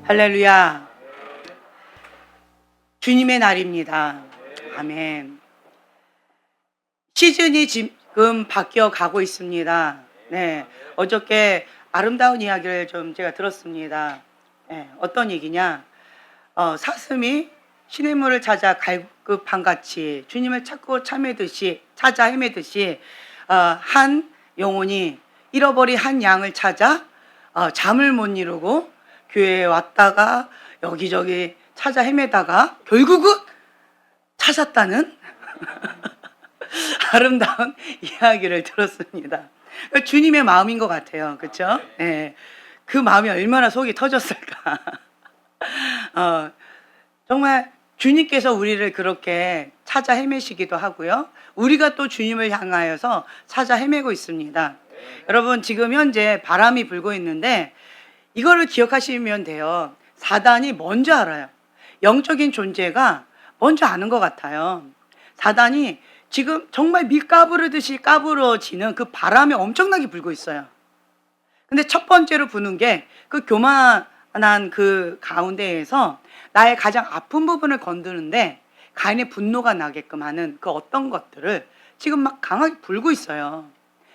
할렐루야. 주님의 날입니다. 아멘. 시즌이 지금 바뀌어 가고 있습니다. 네. 어저께 아름다운 이야기를 좀 제가 들었습니다. 네. 어떤 얘기냐? 사슴이 시냇물을 찾아 갈급한같이 주님을 찾고 찾아 헤매듯이 한 영혼이 잃어버린 한 양을 찾아 잠을 못 이루고 교회에 왔다가 여기저기 찾아 헤매다가 결국은 찾았다는 아름다운 이야기를 들었습니다. 주님의 마음인 것 같아요. 그렇죠? 네. 그 마음이 얼마나 속이 터졌을까. 정말 주님께서 우리를 그렇게 찾아 헤매시기도 하고요. 우리가 또 주님을 향하여서 찾아 헤매고 있습니다. 여러분, 지금 현재 바람이 불고 있는데 이거를 기억하시면 돼요. 사단이 먼저 알아요. 영적인 존재가 먼저 아는 것 같아요. 사단이 지금 정말 밀가부르듯이 까부러지는 그 바람이 엄청나게 불고 있어요. 근데 첫 번째로 부는 게 그 교만한 그 가운데에서 나의 가장 아픈 부분을 건드는데 가인의 분노가 나게끔 하는 그 어떤 것들을 지금 막 강하게 불고 있어요.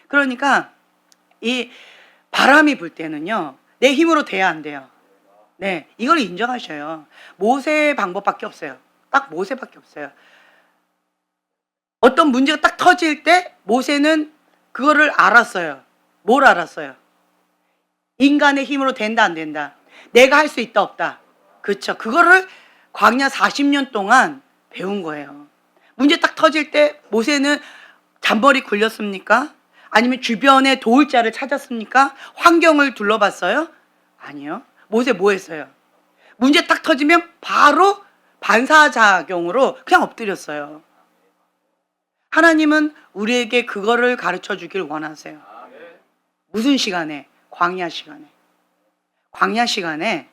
그러니까 이 바람이 불 때는요, 내 힘으로 돼야 안 돼요. 네, 이걸 인정하셔요. 모세의 방법밖에 없어요. 딱 모세밖에 없어요. 어떤 문제가 딱 터질 때 모세는 그거를 알았어요. 뭘 알았어요? 인간의 힘으로 된다 안 된다. 내가 할 수 있다 없다. 그렇죠. 그거를 광야 40년 동안 배운 거예요. 문제 딱 터질 때 모세는 잠벌이 굴렸습니까? 아니면 주변에 도울 자를 찾았습니까? 환경을 둘러봤어요? 아니요. 모세 뭐 했어요? 문제 딱 터지면 바로 반사작용으로 그냥 엎드렸어요. 하나님은 우리에게 그거를 가르쳐 주길 원하세요. 무슨 시간에? 광야 시간에. 광야 시간에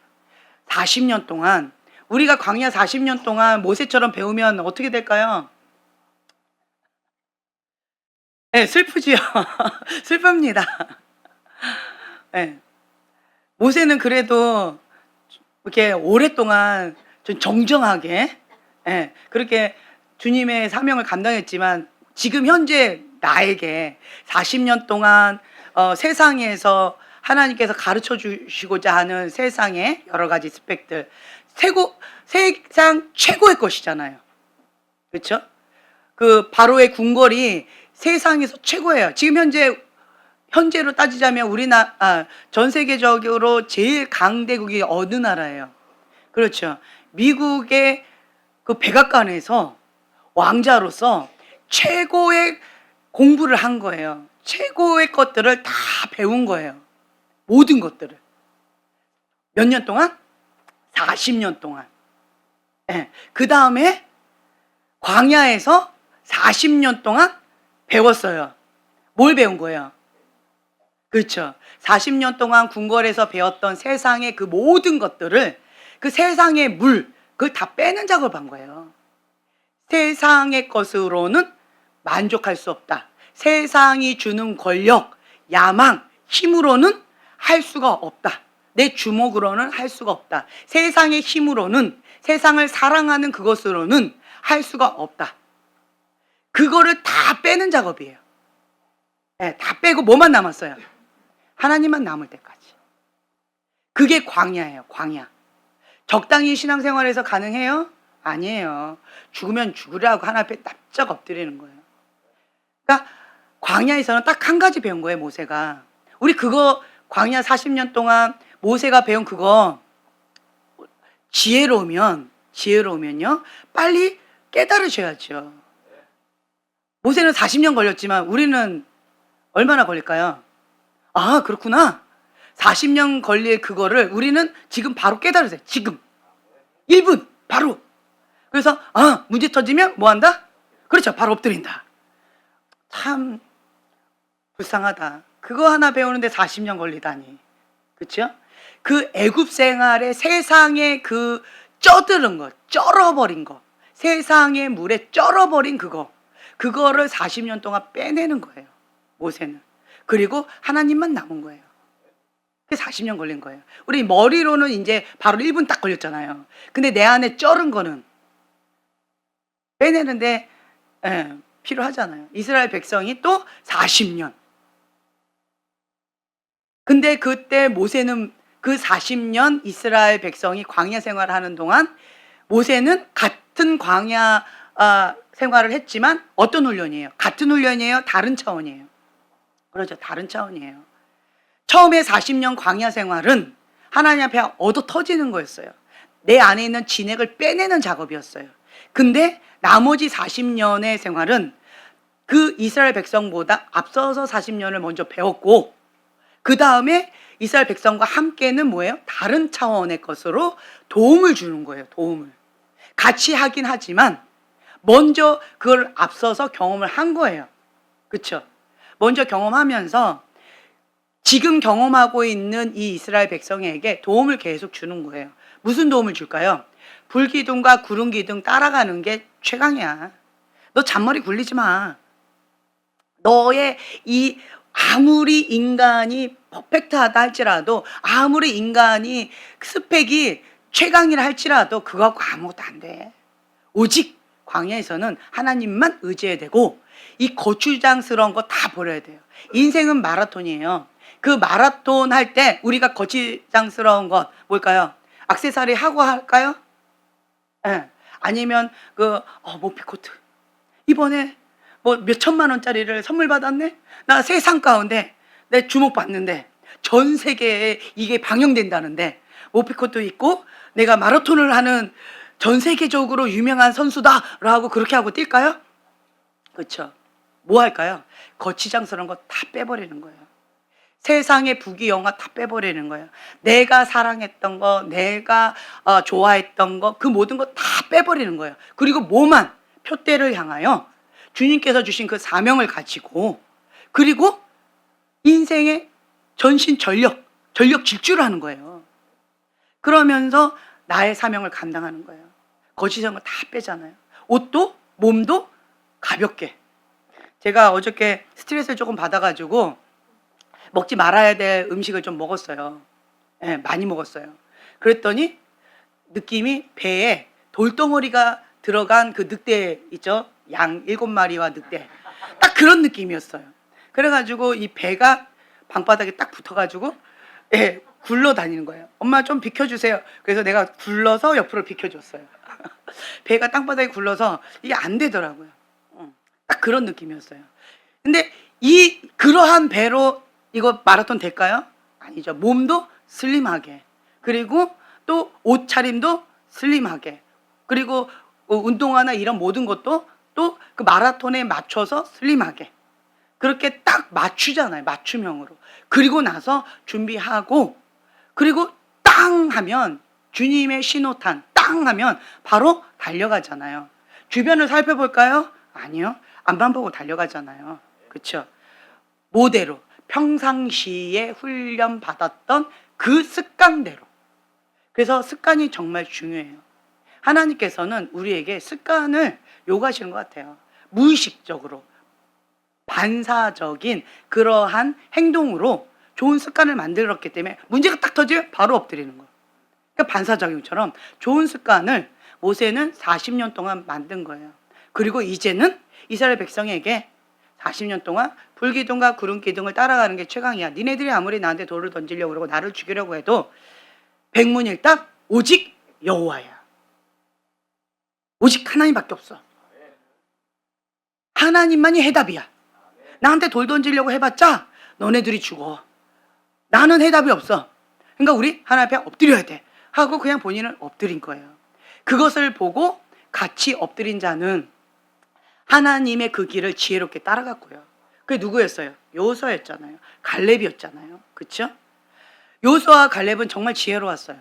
40년 동안, 우리가 광야 40년 동안 모세처럼 배우면 어떻게 될까요? 네, 슬프지요. 슬픕니다. 네. 모세는 그래도 이렇게 오랫동안 좀 정정하게, 네, 그렇게 주님의 사명을 감당했지만 지금 현재 나에게 40년 동안 세상에서 하나님께서 가르쳐 주시고자 하는 세상의 여러 가지 스펙들, 세상 최고의 것이잖아요. 그렇죠? 그 바로의 궁궐이 세상에서 최고예요. 지금 현재로 따지자면 전 세계적으로 제일 강대국이 어느 나라예요? 그렇죠. 미국의 그 백악관에서 왕자로서 최고의 공부를 한 거예요. 최고의 것들을 다 배운 거예요. 모든 것들을. 몇 년 동안? 40년 동안. 네. 그 다음에 광야에서 40년 동안 배웠어요. 뭘 배운 거예요? 그렇죠. 40년 동안 궁궐에서 배웠던 세상의 그 모든 것들을, 그 세상의 물, 그걸 다 빼는 작업을 한 거예요. 세상의 것으로는 만족할 수 없다. 세상이 주는 권력, 야망, 힘으로는 할 수가 없다. 내 주먹으로는 할 수가 없다. 세상의 힘으로는, 세상을 사랑하는 그것으로는 할 수가 없다. 그거를 다 빼는 작업이에요. 네, 다 빼고 뭐만 남았어요? 하나님만 남을 때까지. 그게 광야예요. 광야. 적당히 신앙생활에서 가능해요? 아니에요. 죽으면 죽으라고 하나 앞에 납작 엎드리는 거예요. 그러니까 광야에서는 딱 한 가지 배운 거예요, 모세가. 우리 그거 광야 40년 동안 모세가 배운 그거 지혜로우면요, 빨리 깨달으셔야죠. 모세는 40년 걸렸지만 우리는 얼마나 걸릴까요? 아, 그렇구나. 40년 걸릴 그거를 우리는 지금 바로 깨달으세요. 지금 1분 바로. 그래서 문제 터지면 뭐 한다? 그렇죠. 바로 엎드린다. 참 불쌍하다. 그거 하나 배우는데 40년 걸리다니. 그렇죠? 그 애굽 생활의 세상의 그 쪄들은 거, 쩔어버린 거, 세상의 물에 쩔어버린 그거를 40년 동안 빼내는 거예요, 모세는. 그리고 하나님만 남은 거예요. 그게 40년 걸린 거예요. 우리 머리로는 이제 바로 1분 딱 걸렸잖아요. 근데 내 안에 쩔은 거는 빼내는데 필요하잖아요. 이스라엘 백성이 또 40년. 근데 그때 모세는 그 40년 이스라엘 백성이 광야 생활을 하는 동안 모세는 같은 광야 생활을 했지만 어떤 훈련이에요? 같은 훈련이에요? 다른 차원이에요? 그렇죠. 다른 차원이에요. 처음에 40년 광야 생활은 하나님 앞에 얻어 터지는 거였어요. 내 안에 있는 진액을 빼내는 작업이었어요. 근데 나머지 40년의 생활은 그 이스라엘 백성보다 앞서서 40년을 먼저 배웠고, 그 다음에 이스라엘 백성과 함께는 뭐예요? 다른 차원의 것으로 도움을 주는 거예요. 도움을. 같이 하긴 하지만 먼저 그걸 앞서서 경험을 한 거예요. 그렇죠? 먼저 경험하면서 지금 경험하고 있는 이 이스라엘 백성에게 도움을 계속 주는 거예요. 무슨 도움을 줄까요? 불기둥과 구름기둥 따라가는 게 최강이야. 너 잔머리 굴리지 마. 너의 이 아무리 인간이 퍼펙트하다 할지라도, 아무리 인간이 스펙이 최강이라 할지라도 그거 갖고 아무것도 안 돼. 오직 광야에서는 하나님만 의지해야 되고 이 거추장스러운 거 다 버려야 돼요. 인생은 마라톤이에요. 그 마라톤 할 때 우리가 거추장스러운 것 뭘까요? 액세서리 하고 할까요? 아니면 모피코트 이번에 뭐 몇 천만 원짜리를 선물 받았네? 나 세상 가운데 내 주목받는데 전 세계에 이게 방영된다는데 모피코트 입고 내가 마라톤을 하는 전 세계적으로 유명한 선수다라고 그렇게 하고 뛸까요? 그렇죠. 뭐 할까요? 거치장스러운 거 다 빼버리는 거예요. 세상의 부귀영화 다 빼버리는 거예요. 내가 사랑했던 거, 내가 좋아했던 거, 그 모든 거 다 빼버리는 거예요. 그리고 뭐만 표대를 향하여 주님께서 주신 그 사명을 가지고, 그리고 인생의 전신 전력 질주를 하는 거예요. 그러면서 나의 사명을 감당하는 거예요. 거치장한 거 다 빼잖아요. 옷도 몸도 가볍게. 제가 어저께 스트레스를 조금 받아가지고 먹지 말아야 될 음식을 좀 먹었어요. 많이 먹었어요. 그랬더니 느낌이 배에 돌덩어리가 들어간 그 늑대 있죠? 양 7마리와 늑대. 딱 그런 느낌이었어요. 그래가지고 이 배가 방바닥에 딱 붙어가지고 굴러 다니는 거예요. 엄마 좀 비켜주세요. 그래서 내가 굴러서 옆으로 비켜줬어요. 배가 땅바닥에 굴러서 이게 안 되더라고요. 딱 그런 느낌이었어요. 근데 그러한 배로 이거 마라톤 될까요? 아니죠. 몸도 슬림하게, 그리고 또 옷차림도 슬림하게, 그리고 운동화나 이런 모든 것도 또 그 마라톤에 맞춰서 슬림하게 그렇게 딱 맞추잖아요. 맞춤형으로. 그리고 나서 준비하고, 그리고 땅 하면 주님의 신호탄 땅 하면 바로 달려가잖아요. 주변을 살펴볼까요? 아니요. 앞만 보고 달려가잖아요. 그렇죠? 모대로 평상시에 훈련 받았던 그 습관대로. 그래서 습관이 정말 중요해요. 하나님께서는 우리에게 습관을 요구하시는 것 같아요. 무의식적으로 반사적인 그러한 행동으로 좋은 습관을 만들었기 때문에 문제가 딱 터지면 바로 엎드리는 거예요. 그러니까 반사작용처럼 좋은 습관을 모세는 40년 동안 만든 거예요. 그리고 이제는 이스라엘 백성에게 40년 동안 불기둥과 구름기둥을 따라가는 게 최강이야. 니네들이 아무리 나한테 돌을 던지려고 그러고 나를 죽이려고 해도 백문일답 오직 여호와야. 오직 하나님밖에 없어. 하나님만이 해답이야. 나한테 돌 던지려고 해봤자 너네들이 죽어. 나는 해답이 없어. 그러니까 우리 하나님 앞에 엎드려야 돼 하고 그냥 본인은 엎드린 거예요. 그것을 보고 같이 엎드린 자는 하나님의 그 길을 지혜롭게 따라갔고요. 그게 누구였어요? 여호수아였잖아요. 갈렙이었잖아요. 그렇죠? 여호수아와 갈렙은 정말 지혜로웠어요.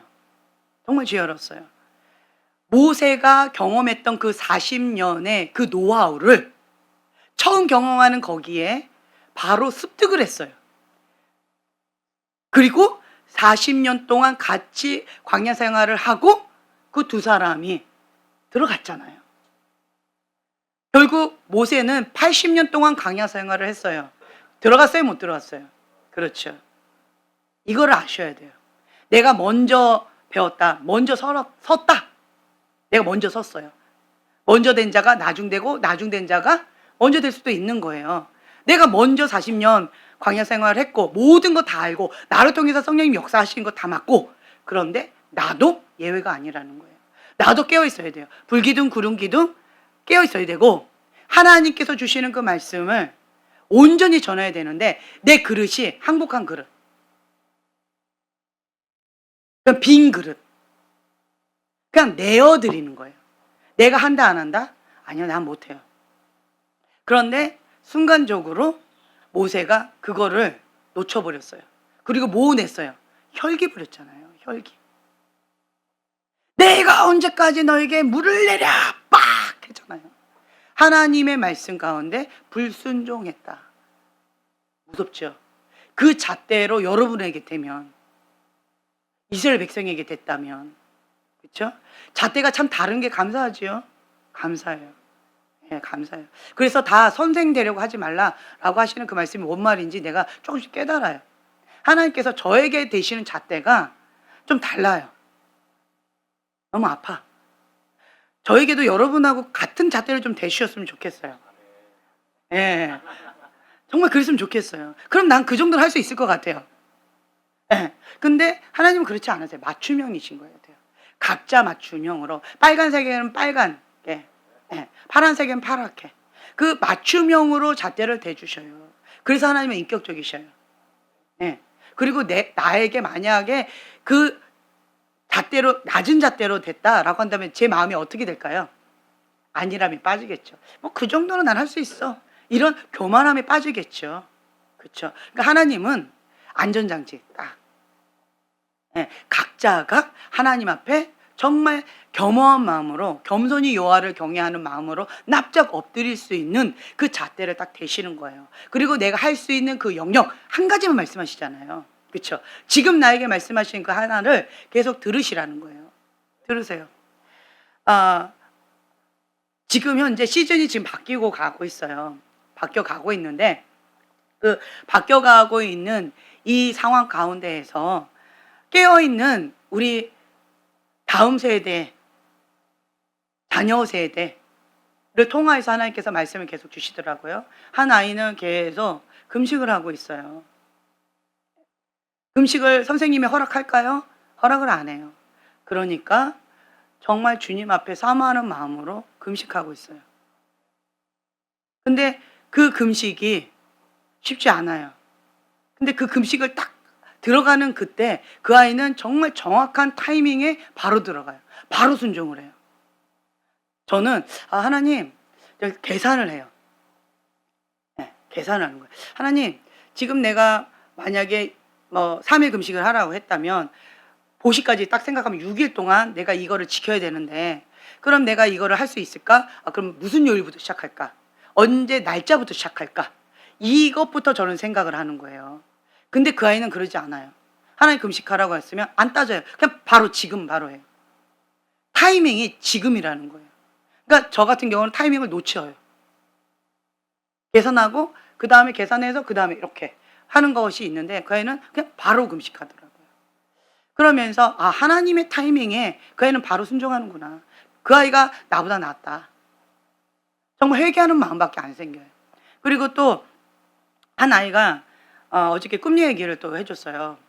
정말 지혜로웠어요. 모세가 경험했던 그 40년의 그 노하우를 처음 경험하는 거기에 바로 습득을 했어요. 그리고 40년 동안 같이 광야 생활을 하고 그 두 사람이 들어갔잖아요. 결국 모세는 80년 동안 광야 생활을 했어요. 들어갔어요? 못 들어갔어요? 그렇죠. 이거를 아셔야 돼요. 내가 먼저 배웠다. 먼저 섰다. 내가 먼저 섰어요. 먼저 된 자가 나중되고 나중된 자가 먼저 될 수도 있는 거예요. 내가 먼저 40년 광야 생활을 했고 모든 거 다 알고 나를 통해서 성령님 역사하시는 거 다 맞고, 그런데 나도 예외가 아니라는 거예요. 나도 깨어 있어야 돼요. 불기둥 구름기둥 깨어 있어야 되고, 하나님께서 주시는 그 말씀을 온전히 전해야 되는데 내 그릇이 항복한 그릇, 그냥 빈 그릇, 그냥 내어드리는 거예요. 내가 한다 안 한다? 아니요, 난 못해요. 그런데 순간적으로 모세가 그거를 놓쳐버렸어요. 그리고 뭐 냈어요? 혈기 부렸잖아요. 혈기. 내가 언제까지 너에게 물을 내랴 빡 했잖아요. 하나님의 말씀 가운데 불순종했다. 무섭죠? 그 잣대로 여러분에게 되면, 이스라엘 백성에게 됐다면, 그렇죠? 잣대가 참 다른 게 감사하지요. 감사해요. 예, 감사해요. 그래서 다 선생 되려고 하지 말라라고 하시는 그 말씀이 뭔 말인지 내가 조금씩 깨달아요. 하나님께서 저에게 되시는 잣대가 좀 달라요. 너무 아파. 저에게도 여러분하고 같은 잣대를 좀 대주셨으면 좋겠어요. 예. 정말 그랬으면 좋겠어요. 그럼 난 그 정도는 할 수 있을 것 같아요. 예. 근데 하나님은 그렇지 않으세요. 맞춤형이신 거예요. 각자 맞춤형으로. 빨간색에는 빨간게, 예. 파란색엔 파랗게. 그 맞춤형으로 잣대를 대주셔요. 그래서 하나님은 인격적이셔요. 예. 그리고 나에게 만약에 그 잣대로, 낮은 잣대로 됐다라고 한다면 제 마음이 어떻게 될까요? 안일함이 빠지겠죠. 뭐 그 정도는 난 할 수 있어. 이런 교만함에 빠지겠죠. 그렇죠. 그러니까 하나님은 안전장치 딱. 예, 각자가 하나님 앞에 정말 겸허한 마음으로, 겸손히 여호와를 경외하는 마음으로 납작 엎드릴 수 있는 그 잣대를 딱 대시는 거예요. 그리고 내가 할 수 있는 그 영역 한 가지만 말씀하시잖아요. 그렇죠? 지금 나에게 말씀하신 그 하나를 계속 들으시라는 거예요. 들으세요. 지금 현재 시즌이 지금 바뀌고 가고 있어요. 바뀌어 가고 있는데, 그 바뀌어 가고 있는 이 상황 가운데에서 깨어있는 우리 다음 세대, 자녀 세대를 통하여서 하나님께서 말씀을 계속 주시더라고요. 한 아이는 계속 금식을 하고 있어요. 금식을 선생님이 허락할까요? 허락을 안 해요. 그러니까 정말 주님 앞에 사모하는 마음으로 금식하고 있어요. 근데 그 금식이 쉽지 않아요. 근데 그 금식을 딱 들어가는 그때 그 아이는 정말 정확한 타이밍에 바로 들어가요. 바로 순종을 해요. 저는 하나님, 계산을 해요. 네, 계산을 하는 거예요. 하나님, 지금 내가 만약에 뭐 3일 금식을 하라고 했다면 보시까지 딱 생각하면 6일 동안 내가 이거를 지켜야 되는데, 그럼 내가 이거를 할 수 있을까? 그럼 무슨 요일부터 시작할까? 언제 날짜부터 시작할까? 이것부터 저는 생각을 하는 거예요. 근데 그 아이는 그러지 않아요. 하나님 금식하라고 했으면 안 따져요. 그냥 바로 지금 바로 해요. 타이밍이 지금이라는 거예요. 그러니까 저 같은 경우는 타이밍을 놓쳐요. 계산하고 그 다음에 계산해서 그 다음에 이렇게 하는 것이 있는데, 그 아이는 그냥 바로 금식하더라고요. 그러면서 하나님의 타이밍에 그 아이는 바로 순종하는구나. 그 아이가 나보다 낫다. 정말 회개하는 마음밖에 안 생겨요. 그리고 또 한 아이가 어저께 꿈 얘기를 또 해줬어요.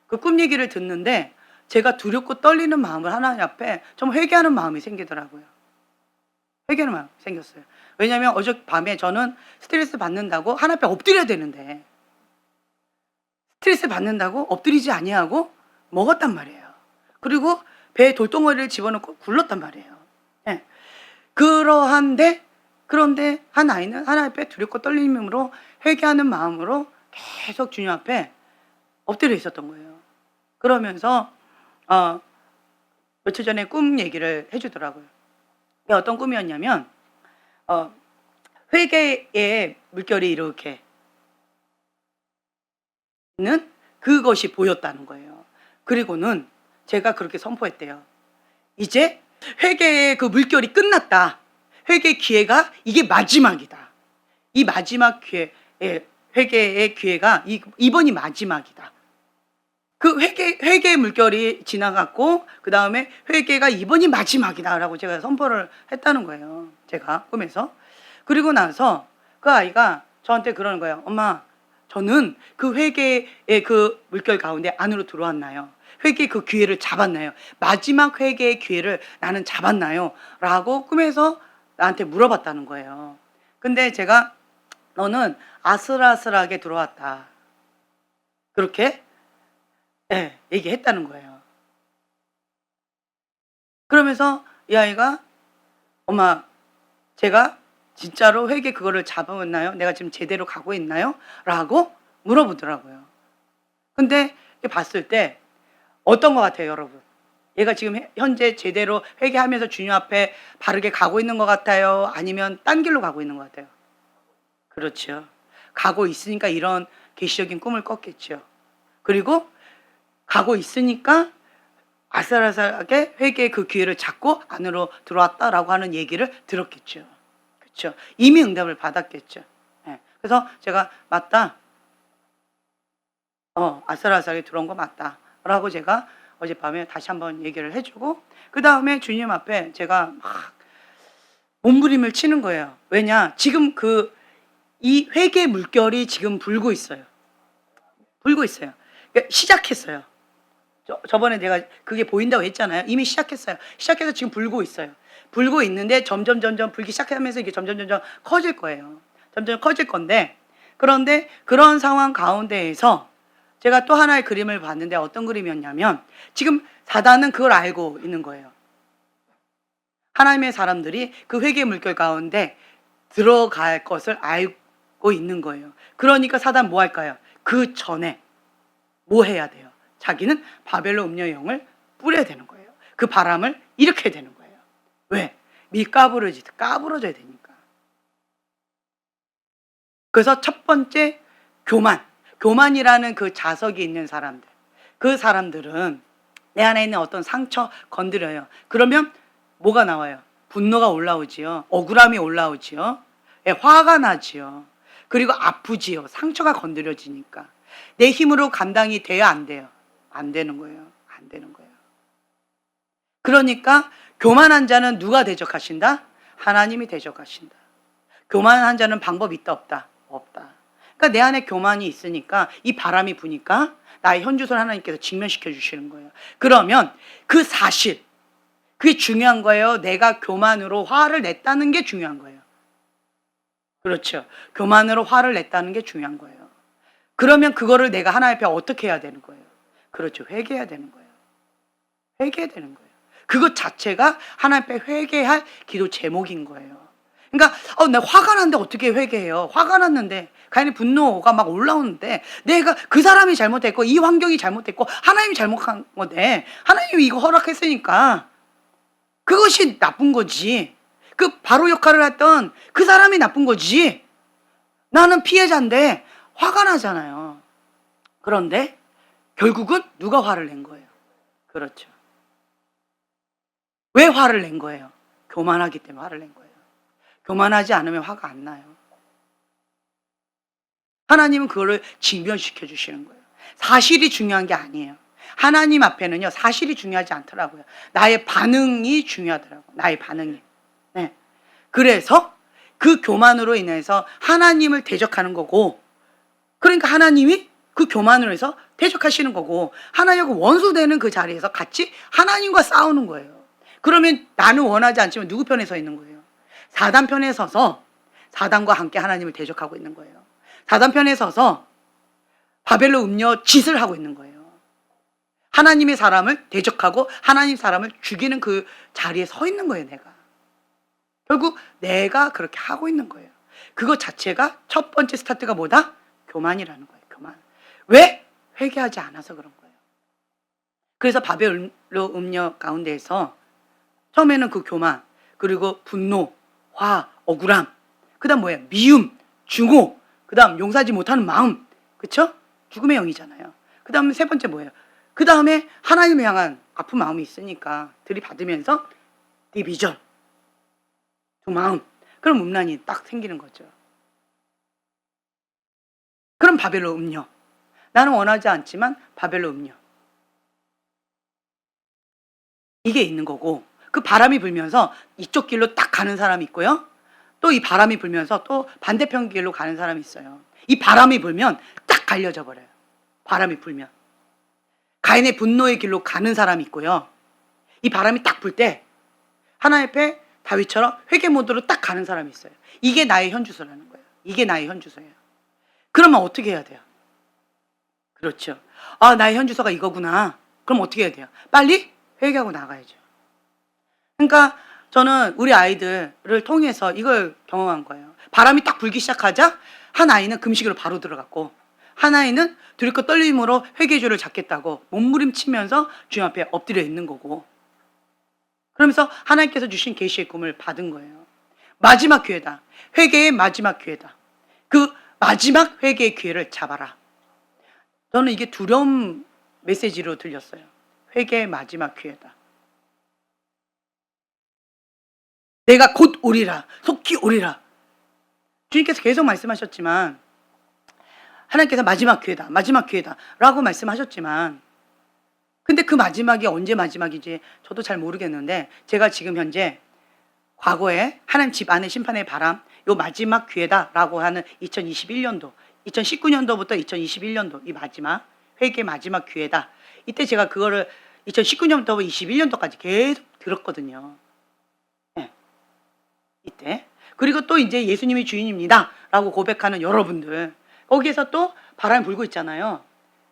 그 꿈 얘기를 듣는데 제가 두렵고 떨리는 마음을 하나님 앞에 좀 회개하는 마음이 생기더라고요. 회개하는 마음이 생겼어요. 왜냐하면 어젯밤에 저는 스트레스 받는다고 하나님 앞에 엎드려야 되는데, 스트레스 받는다고 엎드리지 아니하고 먹었단 말이에요. 그리고 배에 돌덩어리를 집어넣고 굴렀단 말이에요. 네. 그런데 한 아이는 하나님 앞에 두렵고 떨림으로 회개하는 마음으로 계속 주님 앞에 엎드려 있었던 거예요. 그러면서 며칠 전에 꿈 얘기를 해주더라고요. 어떤 꿈이었냐면 회개의 물결이 이렇게 있는 그것이 보였다는 거예요. 그리고는 제가 그렇게 선포했대요. 이제 회개의 그 물결이 끝났다. 회개의 기회가 이게 마지막이다. 이 마지막 기회, 회개의 기회가 이번이 마지막이다. 그 회개의 물결이 지나갔고 그 다음에 회개가 이번이 마지막이다라고 제가 선포를 했다는 거예요. 제가 꿈에서. 그리고 나서 그 아이가 저한테 그러는 거예요. 엄마, 저는 그 회개의 그 물결 가운데 안으로 들어왔나요? 회개의 그 기회를 잡았나요? 마지막 회개의 기회를 나는 잡았나요? 라고 꿈에서 나한테 물어봤다는 거예요. 근데 제가 너는 아슬아슬하게 들어왔다. 그렇게 얘기했다는 거예요. 그러면서 이 아이가 엄마, 제가 진짜로 회개 그거를 잡았나요? 내가 지금 제대로 가고 있나요? 라고 물어보더라고요. 근데 봤을 때 어떤 것 같아요, 여러분? 얘가 지금 현재 제대로 회개하면서 주님 앞에 바르게 가고 있는 것 같아요? 아니면 딴 길로 가고 있는 것 같아요? 그렇죠. 가고 있으니까 이런 계시적인 꿈을 꿨겠죠. 그리고 가고 있으니까 아슬아슬하게 회개의 그 기회를 잡고 안으로 들어왔다라고 하는 얘기를 들었겠죠. 그렇죠. 이미 응답을 받았겠죠. 네. 그래서 제가 맞다. 아슬아슬하게 들어온 거 맞다. 라고 제가 어젯밤에 다시 한번 얘기를 해주고 그 다음에 주님 앞에 제가 막 몸부림을 치는 거예요. 왜냐? 지금 이 회개 물결이 지금 불고 있어요. 불고 있어요. 그러니까 시작했어요. 저번에 내가 그게 보인다고 했잖아요. 이미 시작했어요. 시작해서 지금 불고 있어요. 불고 있는데 점점 불기 시작하면서 이게 점점 커질 거예요. 점점 커질 건데 그런데 그런 상황 가운데에서 제가 또 하나의 그림을 봤는데 어떤 그림이었냐면 지금 사단은 그걸 알고 있는 거예요. 하나님의 사람들이 그 회개 물결 가운데 들어갈 것을 알고 있는 거예요. 그러니까 사단 뭐 할까요? 그 전에 뭐 해야 돼요? 자기는 바벨론 음녀의 영을 뿌려야 되는 거예요. 그 바람을 일으켜야 되는 거예요. 왜? 까부러져야 되니까. 그래서 첫 번째 교만이라는 그 자석이 있는 사람들. 그 사람들은 내 안에 있는 어떤 상처 건드려요. 그러면 뭐가 나와요? 분노가 올라오지요. 억울함이 올라오지요. 화가 나지요. 그리고 아프지요. 상처가 건드려지니까. 내 힘으로 감당이 돼야 안 돼요? 안 되는 거예요. 안 되는 거예요. 그러니까 교만한 자는 누가 대적하신다? 하나님이 대적하신다. 교만한 자는 방법이 있다 없다? 없다. 그러니까 내 안에 교만이 있으니까 이 바람이 부니까 나의 현주소를 하나님께서 직면시켜 주시는 거예요. 그러면 그 사실, 그게 중요한 거예요. 내가 교만으로 화를 냈다는 게 중요한 거예요. 그렇죠. 교만으로 화를 냈다는 게 중요한 거예요. 그러면 그거를 내가 하나님 앞에 어떻게 해야 되는 거예요? 그렇죠. 회개해야 되는 거예요. 회개해야 되는 거예요. 그것 자체가 하나님 앞에 회개할 기도 제목인 거예요. 그러니까 내가 화가 났는데 어떻게 회개해요? 화가 났는데 괜히 분노가 막 올라오는데 내가 그 사람이 잘못했고 이 환경이 잘못했고 하나님이 잘못한 건데 하나님이 이거 허락했으니까 그것이 나쁜 거지. 그 바로 역할을 했던 그 사람이 나쁜 거지. 나는 피해자인데 화가 나잖아요. 그런데 결국은 누가 화를 낸 거예요? 그렇죠. 왜 화를 낸 거예요? 교만하기 때문에 화를 낸 거예요. 교만하지 않으면 화가 안 나요. 하나님은 그거를 직면시켜 주시는 거예요. 사실이 중요한 게 아니에요. 하나님 앞에는요, 사실이 중요하지 않더라고요. 나의 반응이 중요하더라고요. 나의 반응이. 네. 그래서 그 교만으로 인해서 하나님을 대적하는 거고, 그러니까 하나님이 그 교만으로 해서 대적하시는 거고, 하나님과 원수되는 그 자리에서 같이 하나님과 싸우는 거예요. 그러면 나는 원하지 않지만 누구 편에 서 있는 거예요? 사단 편에 서서 사단과 함께 하나님을 대적하고 있는 거예요. 사단 편에 서서 바벨론 음녀 짓을 하고 있는 거예요. 하나님의 사람을 대적하고 하나님 사람을 죽이는 그 자리에 서 있는 거예요, 내가. 결국 내가 그렇게 하고 있는 거예요. 그거 자체가 첫 번째 스타트가 뭐다? 교만이라는 거예요, 교만. 왜? 회개하지 않아서 그런 거예요. 그래서 바벨론 음녀 가운데에서 처음에는 그 교만, 그리고 분노, 화, 억울함, 그 다음 뭐예요? 미움, 증오, 그 다음 용서하지 못하는 마음, 그쵸? 죽음의 영이잖아요. 그 다음에 세 번째 뭐예요? 그 다음에 하나님을 향한 아픈 마음이 있으니까 들이받으면서 디비전, 두 마음, 그럼 음란이 딱 생기는 거죠. 그럼 바벨론 음녀. 나는 원하지 않지만 바벨론 음녀. 이게 있는 거고, 그 바람이 불면서 이쪽 길로 딱 가는 사람이 있고요. 또 이 바람이 불면서 또 반대편 길로 가는 사람이 있어요. 이 바람이 불면 딱 갈려져 버려요. 바람이 불면. 가인의 분노의 길로 가는 사람이 있고요. 이 바람이 딱 불 때 하나님 앞에 다윗처럼 회개 모드로 딱 가는 사람이 있어요. 이게 나의 현주소라는 거예요. 이게 나의 현주소예요. 그러면 어떻게 해야 돼요? 그렇죠. 아, 나의 현주소가 이거구나. 그럼 어떻게 해야 돼요? 빨리 회개하고 나가야죠. 그러니까 저는 우리 아이들을 통해서 이걸 경험한 거예요. 바람이 딱 불기 시작하자 한 아이는 금식으로 바로 들어갔고, 한 아이는 두렵고 떨림으로 회개주를 잡겠다고 몸부림치면서 주님 앞에 엎드려 있는 거고, 그러면서 하나님께서 주신 계시의 꿈을 받은 거예요. 마지막 기회다. 회개의 마지막 기회다. 그 마지막 회개의 기회를 잡아라. 저는 이게 두려움 메시지로 들렸어요. 회개의 마지막 기회다. 내가 곧 오리라. 속히 오리라. 주님께서 계속 말씀하셨지만, 하나님께서 마지막 기회다. 마지막 기회다. 라고 말씀하셨지만, 근데 그 마지막이 언제 마지막이지 저도 잘 모르겠는데, 제가 지금 현재 과거에 하나님 집 안의 심판의 바람, 요 마지막 기회다라고 하는 2021년도, 2019년도부터 2021년도 이 마지막 회개 마지막 기회다. 이때 제가 그거를 2019년부터 21년도까지 계속 들었거든요. 네. 이때. 그리고 또 이제 예수님이 주인입니다라고 고백하는 여러분들, 거기에서 또 바람이 불고 있잖아요.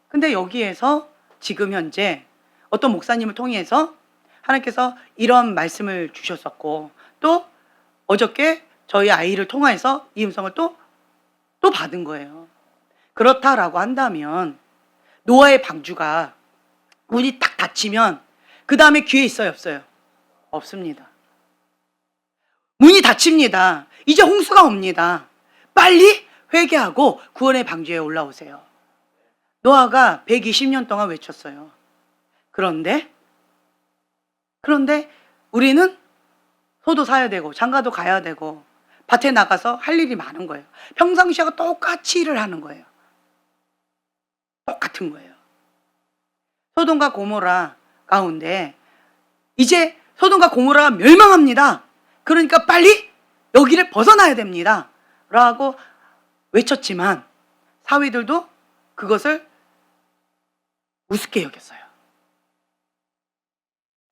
근데 여기에서 지금 현재 어떤 목사님을 통해서 하나님께서 이런 말씀을 주셨었고, 또 어저께 저희 아이를 통해서 이 음성을 또 받은 거예요. 그렇다라고 한다면 노아의 방주가 문이 딱 닫히면 그 다음에 기회 있어요, 없어요? 없습니다. 문이 닫힙니다. 이제 홍수가 옵니다. 빨리 회개하고 구원의 방주에 올라오세요. 노아가 120년 동안 외쳤어요. 그런데 우리는 소도 사야 되고 장가도 가야 되고 밭에 나가서 할 일이 많은 거예요. 평상시하고 똑같이 일을 하는 거예요. 똑같은 거예요. 소돔과 고모라 가운데 이제 소돔과 고모라가 멸망합니다. 그러니까 빨리 여기를 벗어나야 됩니다. 라고 외쳤지만 사위들도 그것을 우습게 여겼어요.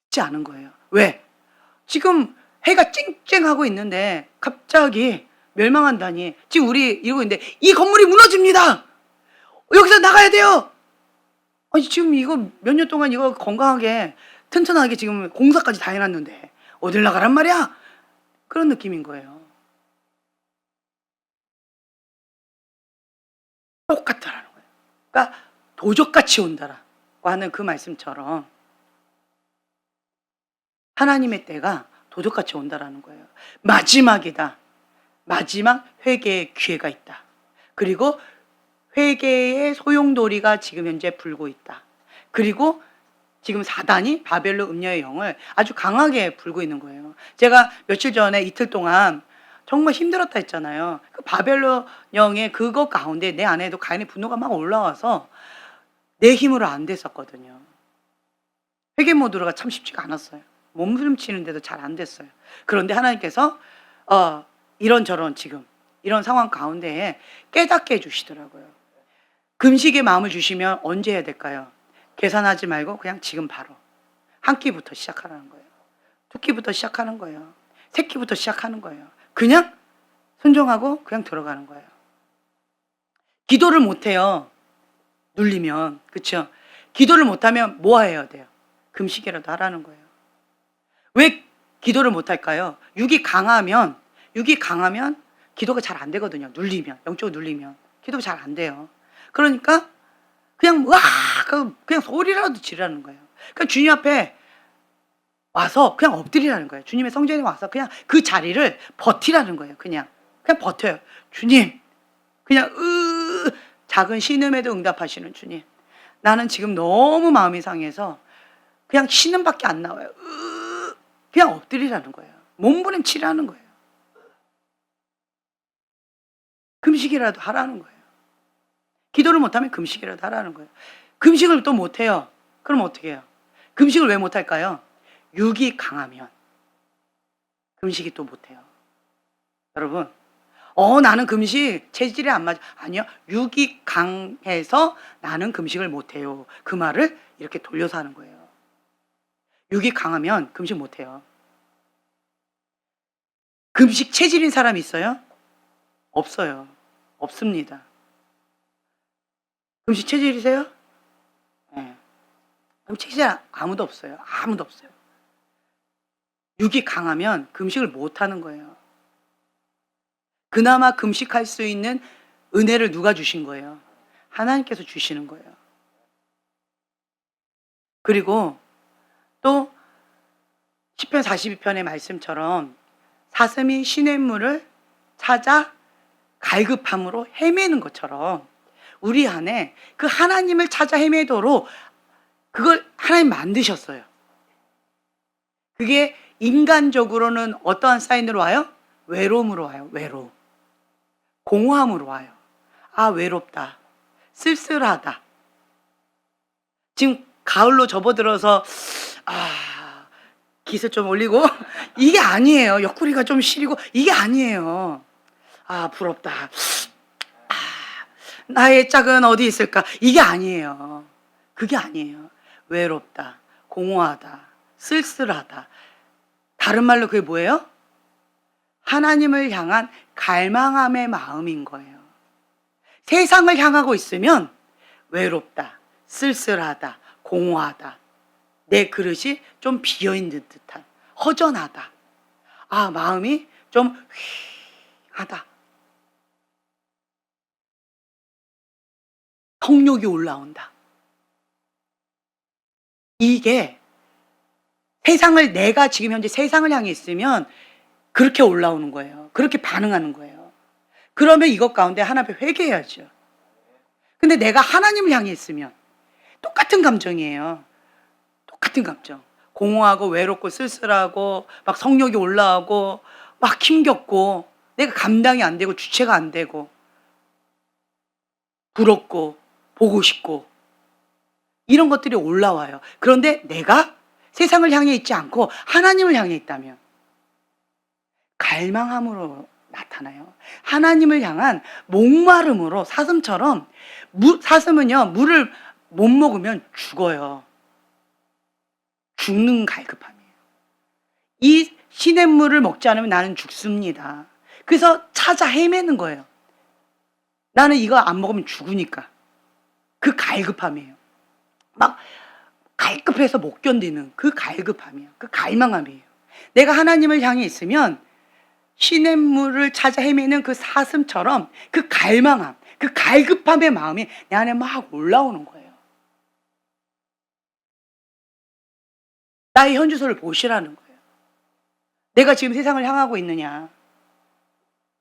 듣지 않은 거예요. 왜? 지금 해가 쨍쨍하고 있는데 갑자기 멸망한다니. 지금 우리 이러고 있는데 이 건물이 무너집니다. 여기서 나가야 돼요. 아니 지금 이거 몇 년 동안 이거 건강하게 튼튼하게 지금 공사까지 다 해놨는데 어딜 나가란 말이야? 그런 느낌인 거예요. 똑같다라는 거예요. 그러니까 도적같이 온다라고 하는 그 말씀처럼 하나님의 때가 도적같이 온다라는 거예요. 마지막이다. 마지막 회개의 기회가 있다. 그리고 회개의 소용돌이가 지금 현재 불고 있다. 그리고 지금 사단이 바벨론 음녀의 영을 아주 강하게 불고 있는 거예요. 제가 며칠 전에 이틀 동안 정말 힘들었다 했잖아요. 그 바벨론 영의 그것 가운데 내 안에도 가인의 분노가 막 올라와서 내 힘으로 안 됐었거든요. 회개 모드가 참 쉽지가 않았어요. 몸부림치는데도 잘 안 됐어요. 그런데 하나님께서 이런저런 지금 이런 상황 가운데에 깨닫게 해주시더라고요. 금식의 마음을 주시면 언제 해야 될까요? 계산하지 말고 그냥 지금 바로 한 끼부터 시작하라는 거예요. 두 끼부터 시작하는 거예요. 세 끼부터 시작하는 거예요. 그냥 순종하고 그냥 들어가는 거예요. 기도를 못해요. 눌리면. 그렇죠? 기도를 못하면 뭐 해야 돼요? 금식이라도 하라는 거예요. 왜 기도를 못할까요? 육이 강하면 기도가 잘 안 되거든요. 눌리면, 영적으로 눌리면 기도가 잘 안 돼요. 그러니까 그냥 그냥 소리라도 지르라는 거예요. 그러니까 주님 앞에 와서 그냥 엎드리라는 거예요. 주님의 성전에 와서 그냥 그 자리를 버티라는 거예요. 그냥 버텨요. 주님, 그냥 작은 신음에도 응답하시는 주님. 나는 지금 너무 마음이 상해서 그냥 신음밖에 안 나와요. 그냥 엎드리라는 거예요. 몸부림치라는 거예요. 금식이라도 하라는 거예요. 기도를 못하면 금식이라도 하라는 거예요. 금식을 또 못해요. 그럼 어떻게 해요? 금식을 왜 못할까요? 육이 강하면 금식이 또 못해요. 여러분, 나는 금식 체질이 안 맞아. 아니요. 육이 강해서 나는 금식을 못해요. 그 말을 이렇게 돌려서 하는 거예요. 육이 강하면 금식 못해요. 금식 체질인 사람 있어요? 없어요. 없습니다. 금식 체질이세요? 네. 금식 체질 아무도 없어요. 아무도 없어요. 육이 강하면 금식을 못하는 거예요. 그나마 금식할 수 있는 은혜를 누가 주신 거예요? 하나님께서 주시는 거예요. 그리고 또 시편 42편의 말씀처럼 사슴이 시냇물을 찾아 갈급함으로 헤매는 것처럼 우리 안에 그 하나님을 찾아 헤매도록 그걸 하나님 만드셨어요. 그게 인간적으로는 어떠한 사인으로 와요? 외로움으로 와요. 외로움. 공허함으로 와요. 아, 외롭다. 쓸쓸하다. 지금 가을로 접어들어서 기세 좀 올리고 이게 아니에요. 옆구리가 좀 시리고 이게 아니에요. 아, 부럽다. 나의 짝은 어디 있을까? 이게 아니에요. 그게 아니에요. 외롭다. 공허하다. 쓸쓸하다. 다른 말로 그게 뭐예요? 하나님을 향한 갈망함의 마음인 거예요. 세상을 향하고 있으면 외롭다, 쓸쓸하다, 공허하다. 내 그릇이 좀 비어있는 듯한, 허전하다. 아, 마음이 좀 휘하다. 성욕이 올라온다. 이게 세상을, 내가 지금 현재 세상을 향해 있으면 그렇게 올라오는 거예요. 그렇게 반응하는 거예요. 그러면 이것 가운데 하나님 앞에 회개해야죠. 근데 내가 하나님을 향해 있으면 똑같은 감정이에요. 똑같은 감정. 공허하고 외롭고 쓸쓸하고 막 성욕이 올라오고 막 힘겹고 내가 감당이 안 되고 주체가 안 되고 부럽고 보고 싶고 이런 것들이 올라와요. 그런데 내가 세상을 향해 있지 않고 하나님을 향해 있다면 갈망함으로 나타나요. 하나님을 향한 목마름으로 사슴처럼 사슴은요 물을 못 먹으면 죽어요. 죽는 갈급함이에요. 이 시냇물을 먹지 않으면 나는 죽습니다. 그래서 찾아 헤매는 거예요. 나는 이거 안 먹으면 죽으니까. 그 갈급함이에요. 막 갈급해서 못 견디는 그 갈급함이에요. 그 갈망함이에요. 내가 하나님을 향해 있으면 시냇물을 찾아 헤매는 그 사슴처럼 그 갈망함, 그 갈급함의 마음이 내 안에 막 올라오는 거예요. 나의 현주소를 보시라는 거예요. 내가 지금 세상을 향하고 있느냐.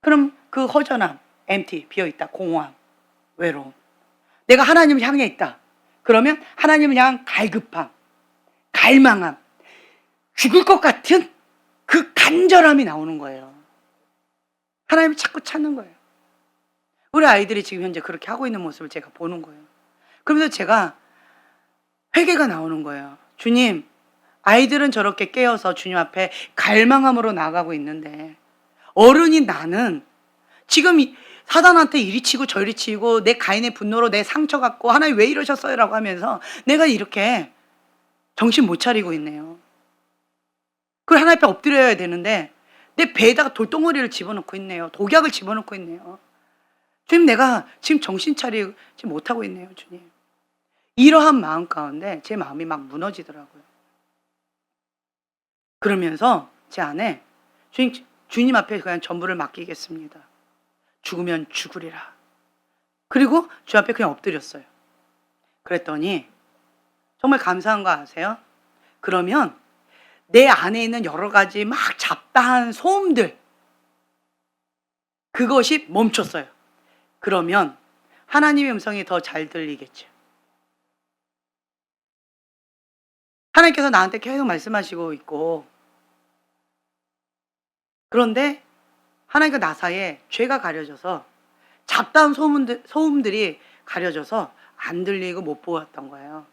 그럼 그 허전함, empty, 비어있다, 공허함, 외로움. 내가 하나님을 향해 있다. 그러면 하나님을 향한 갈급함, 갈망함, 죽을 것 같은 그 간절함이 나오는 거예요. 하나님을 자꾸 찾는 거예요. 우리 아이들이 지금 현재 그렇게 하고 있는 모습을 제가 보는 거예요. 그러면서 제가 회개가 나오는 거예요. 주님, 아이들은 저렇게 깨어서 주님 앞에 갈망함으로 나가고 있는데 어른인 나는 지금 사단한테 이리 치고 저리 치고 내 가인의 분노로 내 상처 갖고 하나님 왜 이러셨어요? 라고 하면서 내가 이렇게 정신 못 차리고 있네요. 그걸 하나님 앞에 엎드려야 되는데 내 배에다가 돌덩어리를 집어넣고 있네요. 독약을 집어넣고 있네요. 주님, 내가 지금 정신 차리지 못하고 있네요. 주님. 이러한 마음 가운데 제 마음이 막 무너지더라고요. 그러면서 제 안에 주님 앞에 그냥 전부를 맡기겠습니다. 죽으면 죽으리라. 그리고 주 앞에 그냥 엎드렸어요. 그랬더니 정말 감사한 거 아세요? 그러면 내 안에 있는 여러 가지 막 잡다한 소음들, 그것이 멈췄어요. 그러면 하나님의 음성이 더 잘 들리겠죠. 하나님께서 나한테 계속 말씀하시고 있고, 그런데 하나님과 나 사이에 죄가 가려져서 잡다한 소음들이 가려져서 안 들리고 못 보았던 거예요.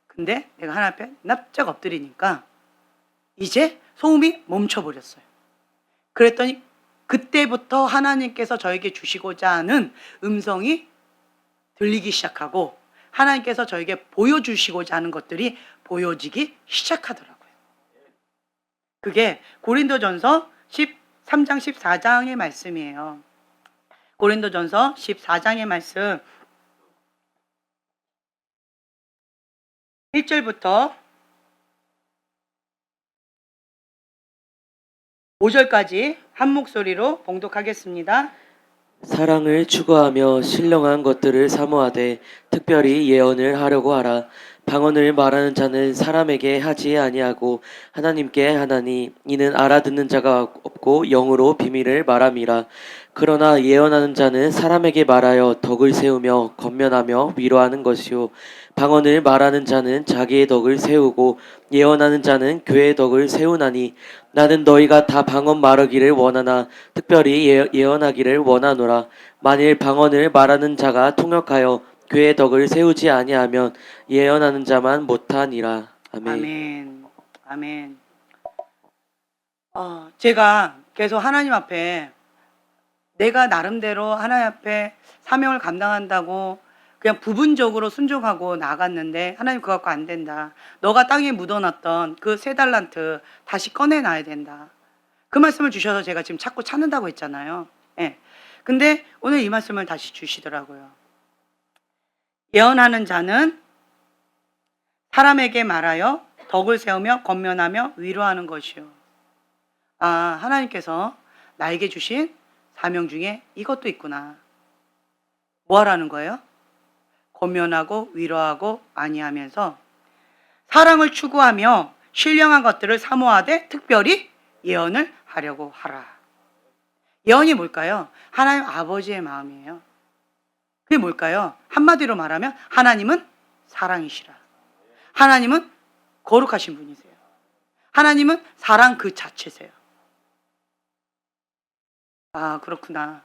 근데 내가 하나님 앞에 납작 엎드리니까 이제 소음이 멈춰버렸어요. 그랬더니 그때부터 하나님께서 저에게 주시고자 하는 음성이 들리기 시작하고 하나님께서 저에게 보여주시고자 하는 것들이 보여지기 시작하더라고요. 그게 고린도전서 13장 14장의 말씀이에요. 고린도전서 14장의 말씀 1절부터 5절까지 한 목소리로 봉독하겠습니다. 사랑을 추구하며 신령한 것들을 사모하되 특별히 예언을 하려고 하라. 방언을 말하는 자는 사람에게 하지 아니하고 하나님께 하나니 이는 알아듣는 자가 없고 영으로 비밀을 말함이라. 그러나 예언하는 자는 사람에게 말하여 덕을 세우며 권면하며 위로하는 것이요 방언을 말하는 자는 자기의 덕을 세우고 예언하는 자는 교회의 덕을 세우나니 나는 너희가 다 방언 말하기를 원하나 특별히 예언하기를 원하노라. 만일 방언을 말하는 자가 통역하여 교회의 덕을 세우지 아니하면 예언하는 자만 못하니라. 아멘. 아멘. 아멘. 제가 계속 하나님 앞에 내가 나름대로 하나님 앞에 사명을 감당한다고 그냥 부분적으로 순종하고 나갔는데 하나님 그거 갖고 안 된다. 너가 땅에 묻어놨던 그 3달란트 다시 꺼내놔야 된다. 그 말씀을 주셔서 제가 지금 자꾸 찾는다고 했잖아요. 예. 근데 오늘 이 말씀을 다시 주시더라고요. 예언하는 자는 사람에게 말하여 덕을 세우며 권면하며 위로하는 것이요. 하나님께서 나에게 주신 사명 중에 이것도 있구나. 뭐 하라는 거예요? 권면하고 위로하고 아니하면서 사랑을 추구하며 신령한 것들을 사모하되 특별히 예언을 하려고 하라. 예언이 뭘까요? 하나님 아버지의 마음이에요. 그게 뭘까요? 한마디로 말하면 하나님은 사랑이시라. 하나님은 거룩하신 분이세요. 하나님은 사랑 그 자체세요. 그렇구나.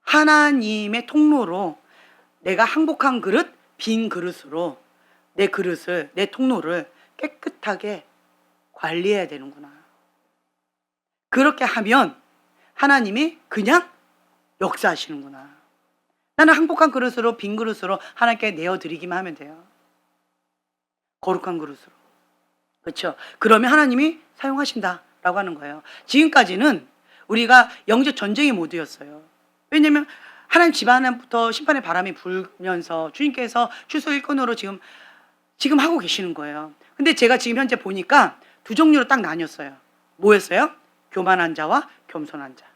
하나님의 통로로 내가 항복한 그릇, 빈 그릇으로 내 그릇을, 내 통로를 깨끗하게 관리해야 되는구나. 그렇게 하면 하나님이 그냥 역사하시는구나. 나는 항복한 그릇으로, 빈 그릇으로 하나님께 내어드리기만 하면 돼요. 거룩한 그릇으로. 그렇죠? 그러면 하나님이 사용하신다라고 하는 거예요. 지금까지는 우리가 영적 전쟁의 모드였어요. 왜냐하면 하나님 집안부터 심판의 바람이 불면서 주님께서 추수 일꾼으로 지금 하고 계시는 거예요. 근데 제가 지금 현재 보니까 두 종류로 딱 나뉘었어요. 뭐였어요? 교만한 자와 겸손한 자.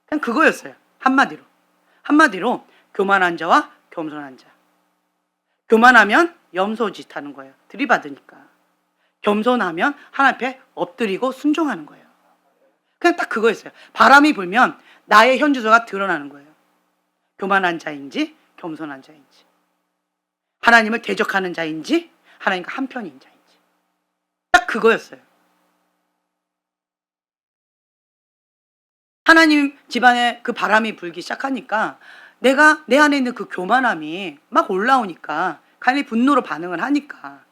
그냥 그거였어요. 한마디로 교만한 자와 겸손한 자. 교만하면 염소짓 하는 거예요. 들이받으니까. 겸손하면 하나님 앞에 엎드리고 순종하는 거예요. 그냥 딱 그거였어요. 바람이 불면 나의 현주소가 드러나는 거예요. 교만한 자인지 겸손한 자인지, 하나님을 대적하는 자인지 하나님과 한편인 자인지, 딱 그거였어요. 하나님 집안에 그 바람이 불기 시작하니까 내가 내 안에 있는 그 교만함이 막 올라오니까, 간이 분노로 반응을 하니까,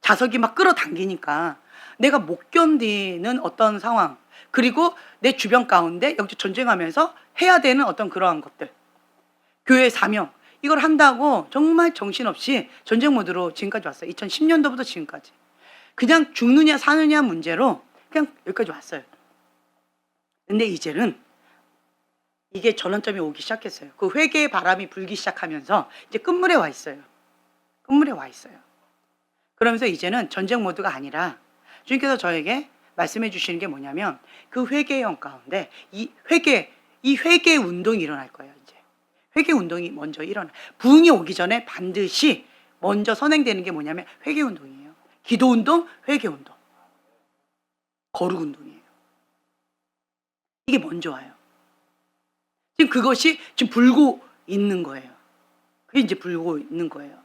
자석이 막 끌어당기니까 내가 못 견디는 어떤 상황, 그리고 내 주변 가운데 영적 전쟁하면서 해야 되는 어떤 그러한 것들, 교회 사명, 이걸 한다고 정말 정신없이 전쟁 모드로 지금까지 왔어요. 2010년도부터 지금까지 그냥 죽느냐 사느냐 문제로 그냥 여기까지 왔어요. 근데 이제는 이게 전환점이 오기 시작했어요. 그 회개의 바람이 불기 시작하면서 이제 끝물에 와 있어요. 끝물에 와 있어요. 그러면서 이제는 전쟁 모드가 아니라 주님께서 저에게 말씀해 주시는 게 뭐냐면, 그 회개의 영 가운데 이 회개 운동이 일어날 거예요. 이제 회개 운동이 먼저 일어나. 부흥이 오기 전에 반드시 먼저 선행되는 게 뭐냐면 회개 운동이에요. 기도 운동, 회개 운동, 거룩 운동이에요. 이게 먼저 와요. 지금 그것이 지금 불고 있는 거예요. 그게 이제 불고 있는 거예요.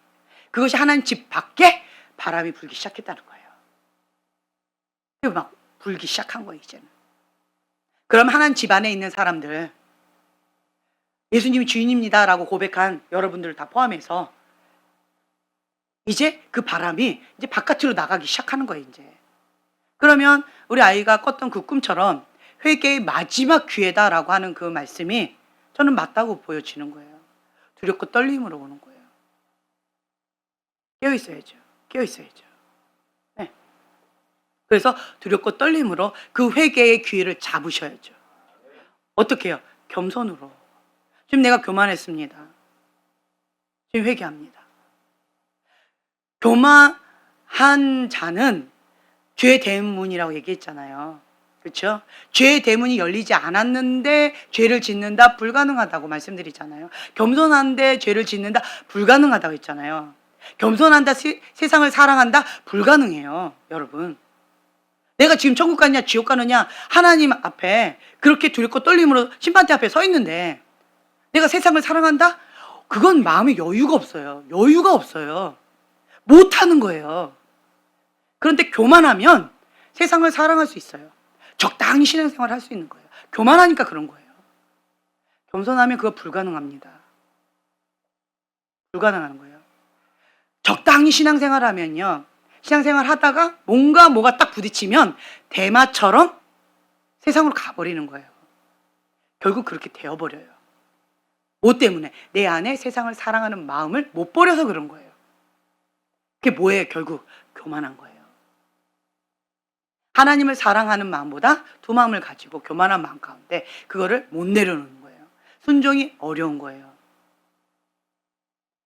그것이 하나님 집 밖에 바람이 불기 시작했다는 거예요. 그리고 막 불기 시작한 거예요, 이제는. 그럼 하나님 집 안에 있는 사람들, 예수님이 주인입니다라고 고백한 여러분들을 다 포함해서 이제 그 바람이 이제 바깥으로 나가기 시작하는 거예요, 이제. 그러면 우리 아이가 꿨던 그 꿈처럼 회개의 마지막 기회다라고 하는 그 말씀이 저는 맞다고 보여지는 거예요. 두렵고 떨림으로 오는 거예요. 깨어 있어야죠. 깨어 있어야죠. 네. 그래서 두렵고 떨림으로 그 회개의 기회를 잡으셔야죠. 어떻게 해요? 겸손으로. 지금 내가 교만했습니다. 지금 회개합니다. 교만한 자는 죄의 대문이라고 얘기했잖아요. 그렇죠? 죄의 대문이 열리지 않았는데 죄를 짓는다 불가능하다고 말씀드리잖아요. 겸손한데 죄를 짓는다 불가능하다고 했잖아요. 겸손한다 세상을 사랑한다 불가능해요. 여러분. 내가 지금 천국 가느냐 지옥 가느냐 하나님 앞에 그렇게 두렵고 떨림으로 심판대 앞에 서 있는데 내가 세상을 사랑한다? 그건 마음에 여유가 없어요. 여유가 없어요. 못하는 거예요. 그런데 교만하면 세상을 사랑할 수 있어요. 적당히 신앙생활을 할 수 있는 거예요. 교만하니까 그런 거예요. 겸손하면 그거 불가능합니다. 불가능한 거예요. 적당히 신앙생활 하면요. 신앙생활 하다가 뭐가 딱 부딪히면 대마처럼 세상으로 가버리는 거예요. 결국 그렇게 되어버려요. 뭐 때문에? 내 안에 세상을 사랑하는 마음을 못 버려서 그런 거예요. 그게 뭐예요? 결국 교만한 거예요. 하나님을 사랑하는 마음보다 두 마음을 가지고 교만한 마음 가운데 그거를 못 내려놓는 거예요. 순종이 어려운 거예요.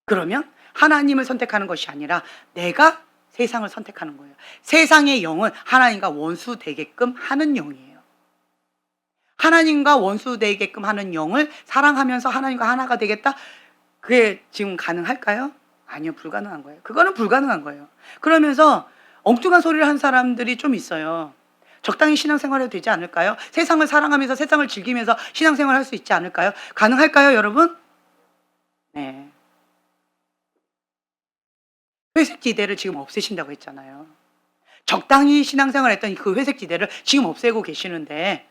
그러면 하나님을 선택하는 것이 아니라 내가 세상을 선택하는 거예요. 세상의 영은 하나님과 원수 되게끔 하는 영이에요. 하나님과 원수 되게끔 하는 영을 사랑하면서 하나님과 하나가 되겠다? 그게 지금 가능할까요? 아니요, 불가능한 거예요. 그거는 불가능한 거예요. 그러면서 엉뚱한 소리를 한 사람들이 좀 있어요. 적당히 신앙생활해도 되지 않을까요? 세상을 사랑하면서 세상을 즐기면서 신앙생활 할 수 있지 않을까요? 가능할까요, 여러분? 네. 회색지대를 지금 없애신다고 했잖아요. 적당히 신앙생활 했던 그 회색지대를 지금 없애고 계시는데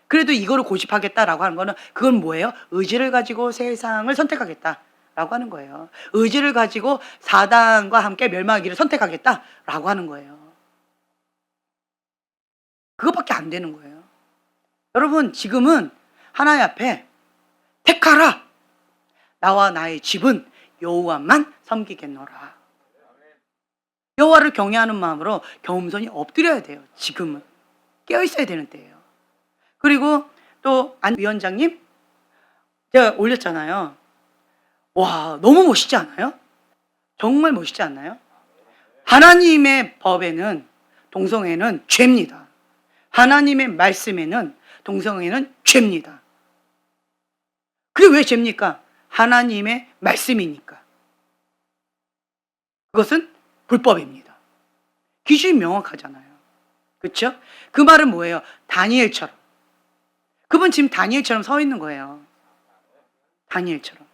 그래도 이거를 고집하겠다라고 하는 거는 그건 뭐예요? 의지를 가지고 세상을 선택하겠다라고 하는 거예요. 의지를 가지고 사단과 함께 멸망하기를 선택하겠다라고 하는 거예요. 그것밖에 안 되는 거예요. 여러분, 지금은 하나님 앞에 택하라. 나와 나의 집은 여호와만 섬기겠노라. 여호와를 경외하는 마음으로 겸손히 엎드려야 돼요. 지금은 깨어 있어야 되는 때예요. 그리고 또 안 위원장님 제가 올렸잖아요. 와, 너무 멋있지 않아요? 정말 멋있지 않나요? 하나님의 법에는 동성애는 죄입니다. 하나님의 말씀에는 동성애는 죄입니다. 그게 왜 죄입니까? 하나님의 말씀이니까. 그것은 불법입니다. 기준이 명확하잖아요. 그렇죠? 그 말은 뭐예요? 다니엘처럼. 그분 지금 다니엘처럼 서 있는 거예요. 다니엘처럼.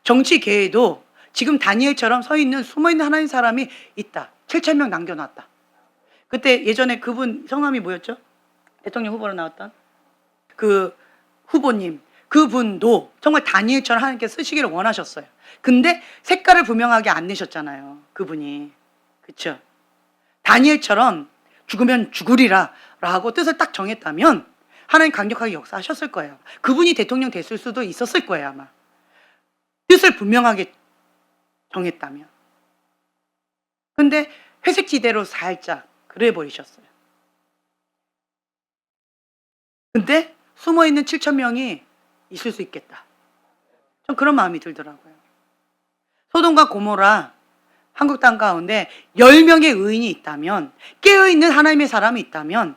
정치계에도 지금 다니엘처럼 서 있는 숨어있는 하나님 사람이 있다. 7,000명 남겨놨다. 그때 예전에 그분 성함이 뭐였죠? 대통령 후보로 나왔던 그 후보님. 그분도 정말 다니엘처럼 하나님께서 쓰시기를 원하셨어요. 근데 색깔을 분명하게 안 내셨잖아요. 그분이. 그렇죠? 다니엘처럼 죽으면 죽으리라 라고 뜻을 딱 정했다면 하나님 강력하게 역사하셨을 거예요. 그분이 대통령 됐을 수도 있었을 거예요, 아마. 뜻을 분명하게 정했다면. 근데 회색지대로 살짝 그래 버리셨어요. 근데 숨어있는 7,000명이 있을 수 있겠다. 좀 그런 마음이 들더라고요. 소돔과 고모라 한국 땅 가운데 10명의 의인이 있다면, 깨어있는 하나님의 사람이 있다면,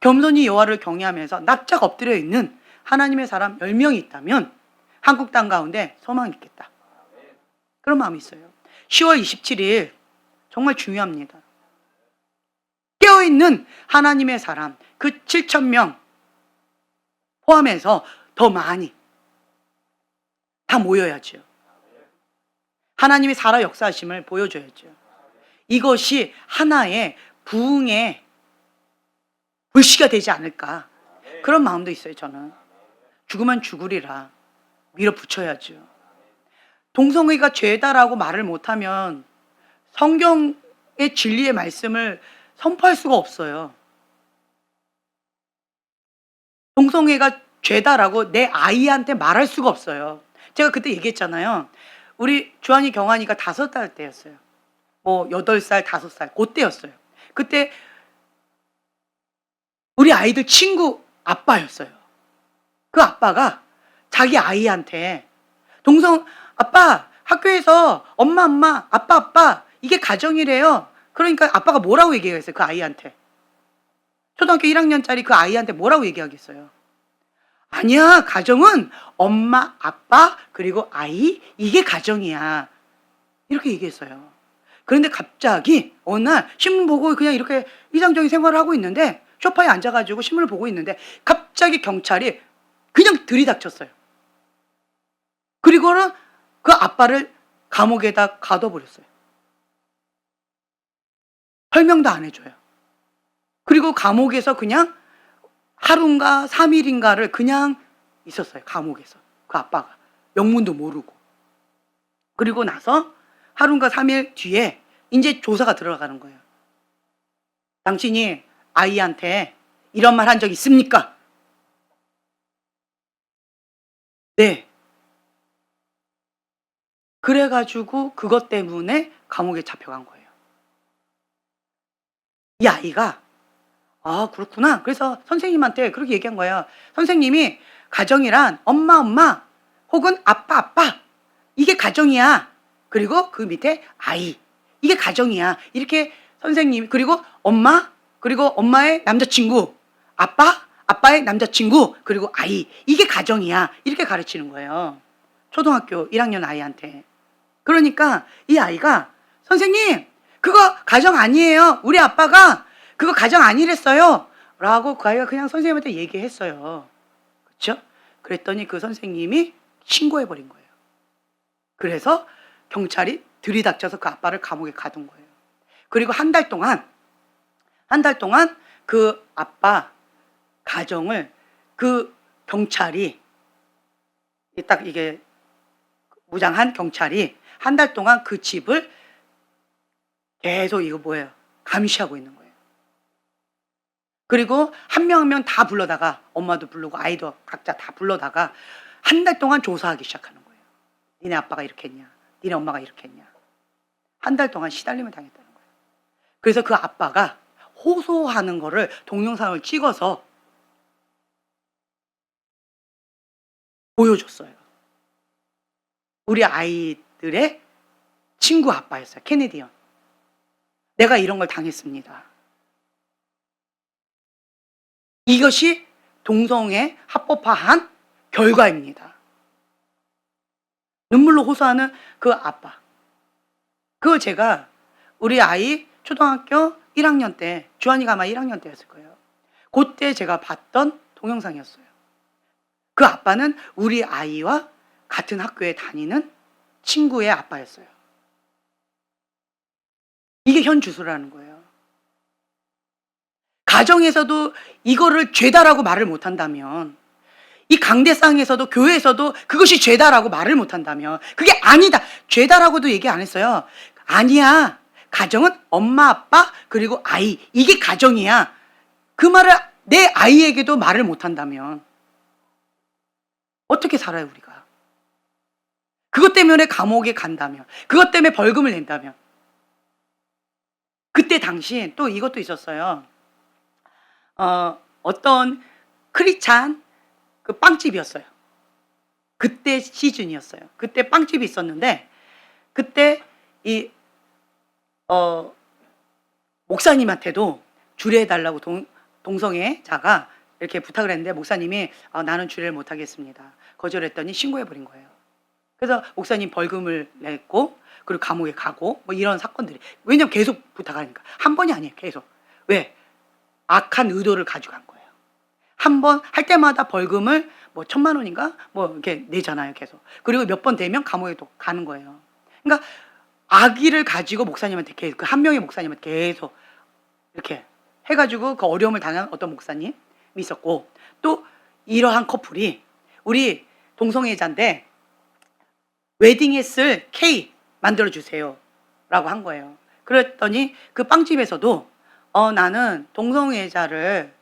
겸손히 여호와를 경외하면서 납작 엎드려 있는 하나님의 사람 10명이 있다면 한국 땅 가운데 소망이 있겠다. 그런 마음이 있어요. 10월 27일 정말 중요합니다. 깨어있는 하나님의 사람 그 7,000명 포함해서 더 많이 다 모여야죠. 하나님이 살아 역사하심을 보여줘야죠. 이것이 하나의 부흥의 불씨가 되지 않을까. 그런 마음도 있어요. 저는 죽으면 죽으리라 밀어붙여야죠. 동성애가 죄다라고 말을 못하면 성경의 진리의 말씀을 선포할 수가 없어요. 동성애가 죄다라고 내 아이한테 말할 수가 없어요. 제가 그때 얘기했잖아요. 우리 주한이 경환이가 5살 때였어요. 뭐 8살, 5살 그때였어요. 그때 우리 아이들 친구 아빠였어요. 그 아빠가 자기 아이한테 아빠 학교에서 엄마 아빠 이게 가정이래요. 그러니까 아빠가 뭐라고 얘기했어요? 그 아이한테. 초등학교 1학년짜리 그 아이한테 뭐라고 얘기하겠어요? 아니야, 가정은 엄마, 아빠, 그리고 아이, 이게 가정이야. 이렇게 얘기했어요. 그런데 갑자기 어느 날 신문 보고 그냥 이렇게 일상적인 생활을 하고 있는데 소파에 앉아가지고 신문을 보고 있는데 갑자기 경찰이 그냥 들이닥쳤어요. 그리고는 그 아빠를 감옥에다 가둬버렸어요. 설명도 안 해줘요. 그리고 감옥에서 그냥 하루인가 3일인가를 그냥 있었어요. 감옥에서. 그 아빠가. 영문도 모르고. 그리고 나서 하루인가 3일 뒤에 이제 조사가 들어가는 거예요. 당신이 아이한테 이런 말 한 적 있습니까? 네. 그래가지고 그것 때문에 감옥에 잡혀간 거예요. 이 아이가 아, 그렇구나. 그래서 선생님한테 그렇게 얘기한 거예요. 선생님이 가정이란 엄마 혹은 아빠 이게 가정이야. 그리고 그 밑에 아이 이게 가정이야. 이렇게 선생님이 그리고 엄마 그리고 엄마의 남자친구 아빠의 남자친구 그리고 아이 이게 가정이야. 이렇게 가르치는 거예요. 초등학교 1학년 아이한테. 그러니까 이 아이가 선생님 그거 가정 아니에요. 우리 아빠가 그거 가정 아니랬어요. 라고 그 아이가 그냥 선생님한테 얘기했어요. 그렇죠? 그랬더니 그 선생님이 신고해버린 거예요. 그래서 경찰이 들이닥쳐서 그 아빠를 감옥에 가둔 거예요. 그리고 한 달 동안 그 아빠 가정을 그 경찰이 딱 이게 무장한 경찰이 한 달 동안 그 집을 계속 이거 뭐예요? 감시하고 있는 거예요. 그리고 한 명 한 명 다 불러다가 엄마도 부르고 아이도 각자 다 불러다가 한 달 동안 조사하기 시작하는 거예요. 니네 아빠가 이렇게 했냐? 니네 엄마가 이렇게 했냐? 한 달 동안 시달림을 당했다는 거예요. 그래서 그 아빠가 호소하는 거를 동영상을 찍어서 보여줬어요. 우리 아이들의 친구 아빠였어요. 캐네디언. 내가 이런 걸 당했습니다. 이것이 동성애 합법화한 결과입니다. 눈물로 호소하는 그 아빠. 그걸 제가 우리 아이 초등학교 1학년 때, 주한이가 아마 1학년 때였을 거예요. 그때 제가 봤던 동영상이었어요. 그 아빠는 우리 아이와 같은 학교에 다니는 친구의 아빠였어요. 이게 현 주소라는 거예요. 가정에서도 이거를 죄다라고 말을 못한다면, 이 강대상에서도 교회에서도 그것이 죄다라고 말을 못한다면, 그게 아니다 죄다라고도 얘기 안 했어요. 아니야, 가정은 엄마 아빠 그리고 아이 이게 가정이야. 그 말을 내 아이에게도 말을 못한다면 어떻게 살아요 우리가? 그것 때문에 감옥에 간다면, 그것 때문에 벌금을 낸다면. 그때 당시 또 이것도 있었어요. 어떤 크리찬 그 빵집이었어요. 그때 시즌이었어요. 그때 빵집이 있었는데 그때 이 목사님한테도 주례해달라고 동성애자가 이렇게 부탁을 했는데 목사님이 나는 주례를 못하겠습니다. 거절했더니 신고해버린 거예요. 그래서 목사님 벌금을 냈고 그리고 감옥에 가고 뭐 이런 사건들이. 왜냐면 계속 부탁하니까. 한 번이 아니에요. 계속. 왜? 악한 의도를 가지고 간 거예요. 한 번 할 때마다 벌금을 뭐 1,000만 원인가 뭐 이렇게 내잖아요. 계속. 그리고 몇 번 되면 감옥에 또 가는 거예요. 그러니까 악의를 가지고 목사님한테 계속, 그 한 명의 목사님한테 계속 이렇게 해가지고 그 어려움을 당한 어떤 목사님이 있었고, 또 이러한 커플이 우리 동성애자인데 웨딩에 쓸 케이크 만들어주세요 라고 한 거예요. 그랬더니 그 빵집에서도 나는 동성애자를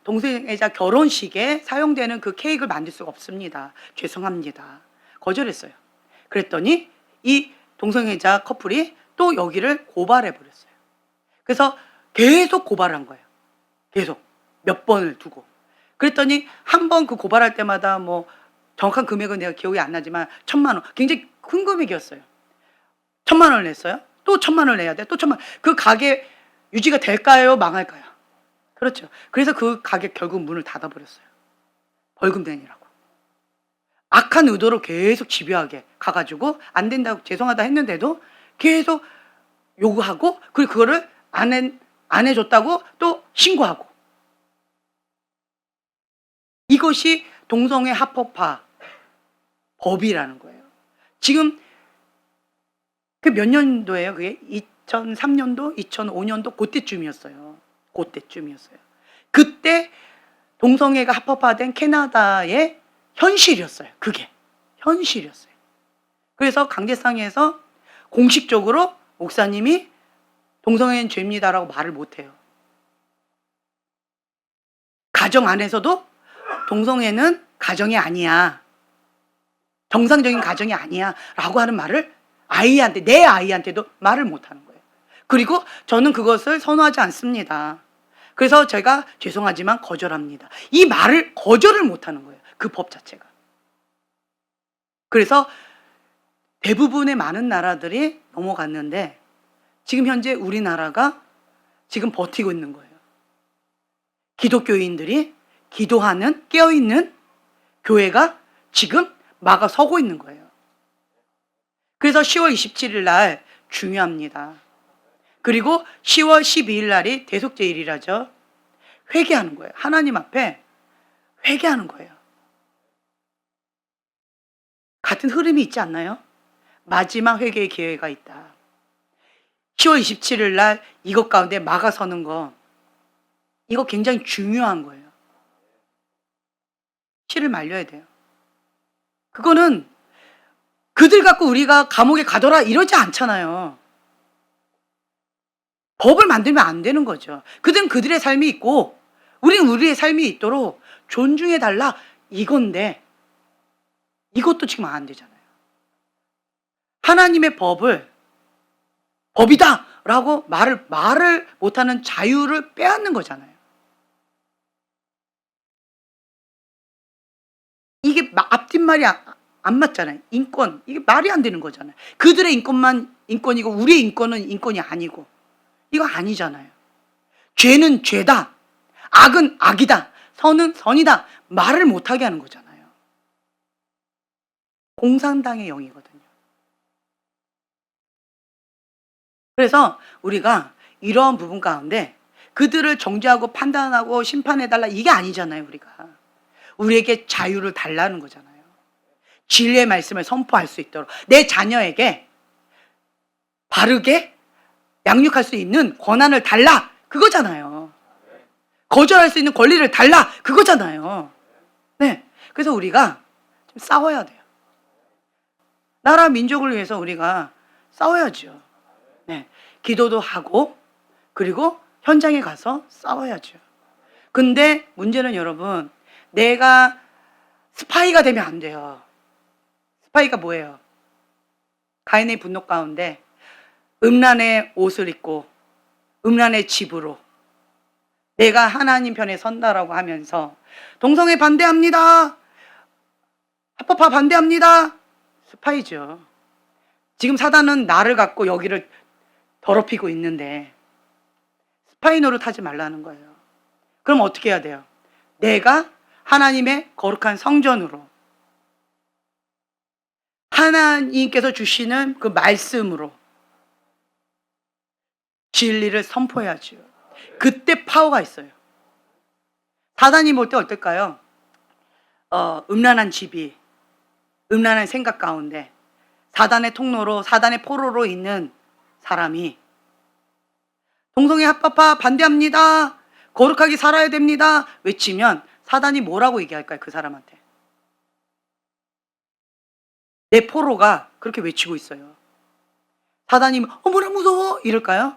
동성애자 결혼식에 사용되는 그 케이크를 만들 수가 없습니다. 죄송합니다. 거절했어요. 그랬더니 이 동성애자 커플이 또 여기를 고발해 버렸어요. 그래서 계속 고발한 거예요. 계속 몇 번을 두고. 그랬더니 한 번 그 고발할 때마다 뭐 정확한 금액은 내가 기억이 안 나지만 1,000만 원, 굉장히 큰 금액이었어요. 1,000만 원을 냈어요. 또 1,000만 원을 내야 돼. 또 1,000만 원. 그 가게 유지가 될까요? 망할까요? 그렇죠. 그래서 그 가게 결국 문을 닫아버렸어요. 벌금 내니라고. 악한 의도로 계속 집요하게 가가지고 안 된다고 죄송하다 했는데도 계속 요구하고, 그리고 그거를 안 해줬다고 또 신고하고. 이것이 동성애 합법화 법이라는 거예요. 지금 그 몇 년도예요? 그게 2003년도, 2005년도 그때쯤이었어요. 그때쯤이었어요. 그때 동성애가 합법화된 캐나다의 현실이었어요. 그게 현실이었어요. 그래서 강제상에서 공식적으로 목사님이 동성애는 죄입니다라고 말을 못해요. 가정 안에서도 동성애는 가정이 아니야, 정상적인 가정이 아니야 라고 하는 말을 아이한테, 내 아이한테도 말을 못하는 거예요. 그리고 저는 그것을 선호하지 않습니다. 그래서 제가 죄송하지만 거절합니다. 이 말을 거절을 못하는 거예요. 그 법 자체가. 그래서 대부분의 많은 나라들이 넘어갔는데 지금 현재 우리나라가 지금 버티고 있는 거예요. 기독교인들이 기도하는, 깨어있는 교회가 지금 막아서고 있는 거예요. 그래서 10월 27일 날 중요합니다. 그리고 10월 12일 날이 대속죄일이라죠. 회개하는 거예요. 하나님 앞에 회개하는 거예요. 같은 흐름이 있지 않나요? 마지막 회개의 기회가 있다. 10월 27일 날 이것 가운데 막아서는 거, 이거 굉장히 중요한 거예요. 씨를 말려야 돼요. 그거는 그들 갖고 우리가 감옥에 가더라 이러지 않잖아요. 법을 만들면 안 되는 거죠. 그들은 그들의 삶이 있고 우리는 우리의 삶이 있도록 존중해달라 이건데, 이것도 지금 안 되잖아요. 하나님의 법을 법이다 라고 말을 못하는 자유를 빼앗는 거잖아요. 이게 앞뒷말이 안 맞잖아요. 인권, 이게 말이 안 되는 거잖아요. 그들의 인권만 인권이고 우리의 인권은 인권이 아니고, 이거 아니잖아요. 죄는 죄다, 악은 악이다, 선은 선이다 말을 못하게 하는 거잖아요. 공산당의 영이거든요. 그래서 우리가 이러한 부분 가운데 그들을 정죄하고 판단하고 심판해달라 이게 아니잖아요. 우리에게 자유를 달라는 거잖아요. 진리의 말씀을 선포할 수 있도록 내 자녀에게 바르게 양육할 수 있는 권한을 달라 그거잖아요. 거절할 수 있는 권리를 달라 그거잖아요. 네, 그래서 우리가 좀 싸워야 돼요. 나라 민족을 위해서 우리가 싸워야죠. 네, 기도도 하고 그리고 현장에 가서 싸워야죠. 근데 문제는 여러분, 내가 스파이가 되면 안 돼요. 스파이가 뭐예요? 가인의 분노 가운데 음란의 옷을 입고 음란의 집으로 내가 하나님 편에 선다라고 하면서 동성애 반대합니다, 합법화 반대합니다. 스파이죠. 지금 사단은 나를 갖고 여기를 더럽히고 있는데 스파이 노릇하지 말라는 거예요. 그럼 어떻게 해야 돼요? 내가 하나님의 거룩한 성전으로 하나님께서 주시는 그 말씀으로 진리를 선포해야죠. 그때 파워가 있어요. 사단이 볼 때 어떨까요? 음란한 집이, 음란한 생각 가운데 사단의 통로로, 사단의 포로로 있는 사람이 동성애 합법화 반대합니다, 거룩하게 살아야 됩니다 외치면 사단이 뭐라고 얘기할까요? 그 사람한테. 내 포로가 그렇게 외치고 있어요. 사단이 어머나 무서워 이럴까요?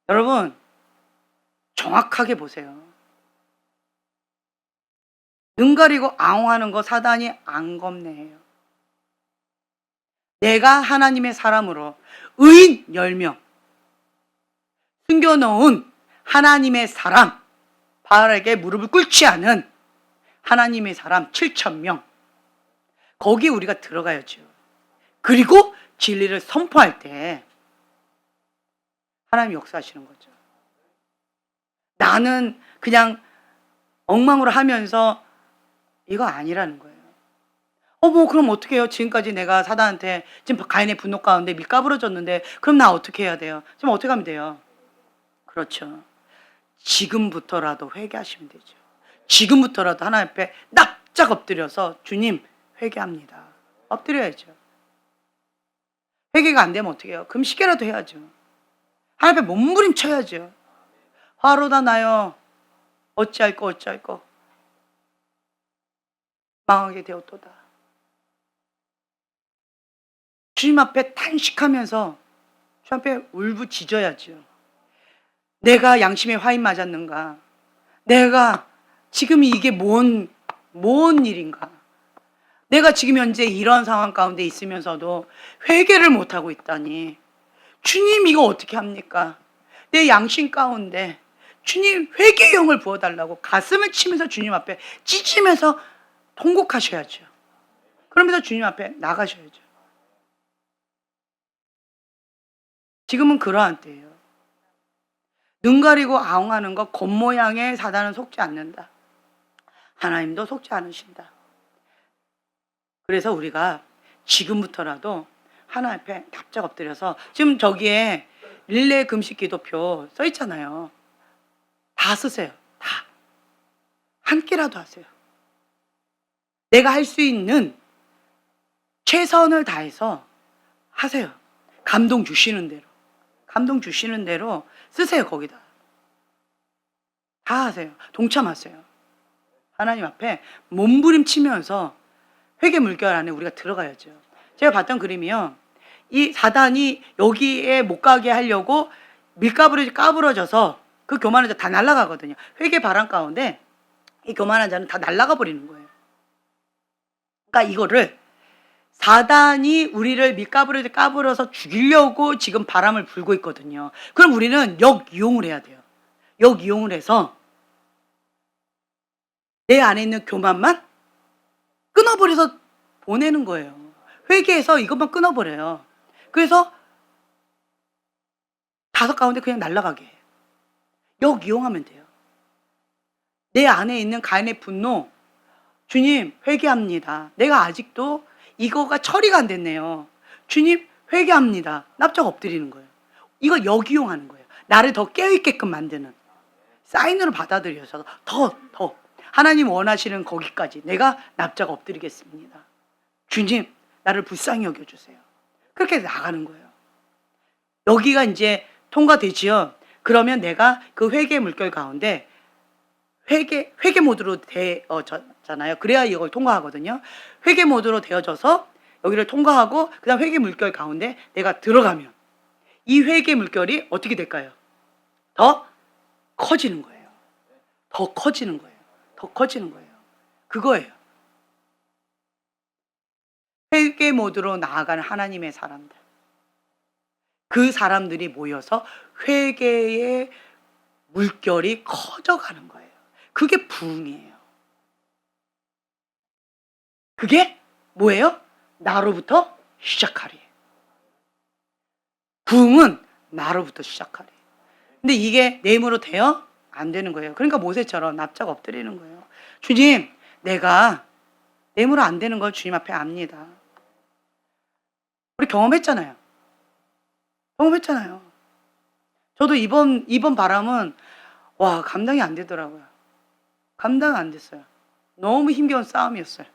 여러분 정확하게 보세요. 눈 가리고 아웅하는 거 사단이 안 겁내요. 내가 하나님의 사람으로 의인 10명 숨겨놓은 하나님의 사람, 바알에게 무릎을 꿇지 않은 하나님의 사람 7,000명, 거기 우리가 들어가야죠. 그리고 진리를 선포할 때 하나님이 역사하시는 거죠. 나는 그냥 엉망으로 하면서 이거 아니라는 거예요. 뭐 그럼 어떻게 해요? 지금까지 내가 사단한테 지금 가인의 분노 가운데 밀가부러졌는데 그럼 나 어떻게 해야 돼요? 지금 어떻게 하면 돼요? 그렇죠. 지금부터라도 회개하시면 되죠. 지금부터라도 하나님 앞에 납작 엎드려서 주님 회개합니다. 엎드려야죠. 회개가 안 되면 어떻게 해요? 금식이라도 해야죠. 하나님 앞에 몸부림쳐야죠. 화로다 나요. 어찌할꼬 어찌할꼬 망하게 되었도다. 주님 앞에 탄식하면서 주님 앞에 울부짖어야죠. 내가 양심의 화인 맞았는가? 내가 지금 이게 뭔 일인가? 내가 지금 현재 이런 상황 가운데 있으면서도 회개를 못하고 있다니. 주님 이거 어떻게 합니까? 내 양심 가운데 주님 회개의 영을 부어달라고 가슴을 치면서 주님 앞에 찢으면서 통곡하셔야죠. 그러면서 주님 앞에 나가셔야죠. 지금은 그러한 때예요. 눈 가리고 아웅하는 것 겉모양의 사단은 속지 않는다. 하나님도 속지 않으신다. 그래서 우리가 지금부터라도 하나님 앞에 납작 엎드려서, 지금 저기에 릴레이 금식 기도표 써 있잖아요. 다 쓰세요. 다. 한 끼라도 하세요. 내가 할 수 있는 최선을 다해서 하세요. 감동 주시는 대로. 감동 주시는 대로 쓰세요. 거기다. 다 하세요. 동참하세요. 하나님 앞에 몸부림치면서 회개 물결 안에 우리가 들어가야죠. 제가 봤던 그림이요. 이 사단이 여기에 못 가게 하려고 밀가부러지 까부러져서 그 교만한 자 다 날아가거든요. 회개 바람 가운데 이 교만한 자는 다 날아가 버리는 거예요. 그러니까 이거를 사단이 우리를 밀가부러지 까불어서 죽이려고 지금 바람을 불고 있거든요. 그럼 우리는 역이용을 해야 돼요. 역이용을 해서 내 안에 있는 교만만 끊어버려서 보내는 거예요. 회개해서 이것만 끊어버려요. 그래서 다섯 가운데 그냥 날아가게 해요. 역이용하면 돼요. 내 안에 있는 가인의 분노, 주님 회개합니다. 내가 아직도 이거가 처리가 안 됐네요. 주님 회개합니다. 납작 엎드리는 거예요. 이거 역이용하는 거예요. 나를 더 깨어있게끔 만드는 사인으로 받아들여서 더 하나님 원하시는 거기까지 내가 납작 엎드리겠습니다. 주님 나를 불쌍히 여겨주세요. 그렇게 나가는 거예요. 여기가 이제 통과되지요. 그러면 내가 그 회개 물결 가운데 회개 모드로 되어졌잖아요. 그래야 이걸 통과하거든요. 회개 모드로 되어져서 여기를 통과하고 그다음 회개 물결 가운데 내가 들어가면 이 회개 물결이 어떻게 될까요? 더 커지는 거예요. 더 커지는 거예요. 더 커지는 거예요. 그거예요. 회개 모드로 나아가는 하나님의 사람들. 그 사람들이 모여서 회개의 물결이 커져가는 거예요. 그게 부흥이에요. 그게 뭐예요? 나로부터 시작하리. 부흥은 나로부터 시작하리. 근데 이게 내 힘으로 돼요? 안 되는 거예요. 그러니까 모세처럼 납작 엎드리는 거예요. 주님, 내가 내 힘으로 안 되는 걸 주님 앞에 압니다. 우리 경험했잖아요. 저도 이번 바람은 감당이 안 되더라고요. 감당 안 됐어요. 너무 힘겨운 싸움이었어요.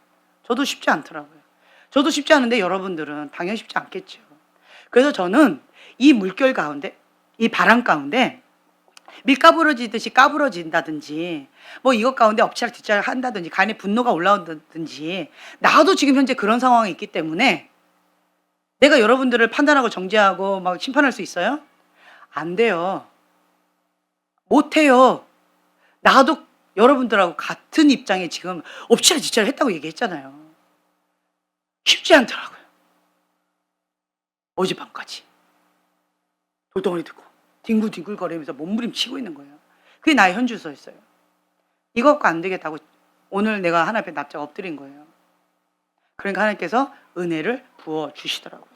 저도 쉽지 않더라고요. 저도 쉽지 않은데 여러분들은 당연히 쉽지 않겠죠. 그래서 저는 이 물결 가운데, 이 바람 가운데 밀가부러지듯이 까부러진다든지 뭐 이것 가운데 엎치락 뒤치락 한다든지 간에 분노가 올라온다든지, 나도 지금 현재 그런 상황이 있기 때문에 내가 여러분들을 판단하고 정죄하고 막 심판할 수 있어요? 안 돼요. 못 해요. 나도 여러분들하고 같은 입장에 지금 엎치락뒤치락 했다고 얘기했잖아요. 쉽지 않더라고요. 어젯밤까지 돌덩어리 듣고 뒹굴뒹굴 거리면서 몸부림치고 있는 거예요. 그게 나의 현주소였어요. 이거 갖고 안 되겠다고 오늘 내가 하나님 앞에 납작 엎드린 거예요. 그러니까 하나님께서 은혜를 부어주시더라고요.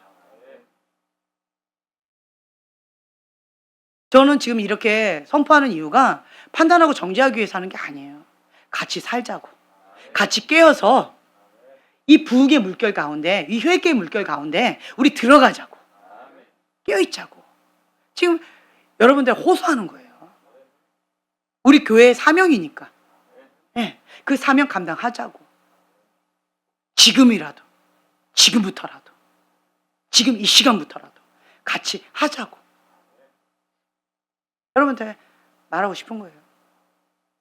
저는 지금 이렇게 선포하는 이유가 판단하고 정죄하기 위해서 하는 게 아니에요. 같이 살자고. 같이 깨어서 이 부흥의 물결 가운데, 이 회개의 물결 가운데 우리 들어가자고. 깨어있자고. 지금 여러분들 호소하는 거예요. 우리 교회의 사명이니까. 네, 그 사명 감당하자고. 지금이라도, 지금부터라도, 지금 이 시간부터라도 같이 하자고. 여러분한테 말하고 싶은 거예요.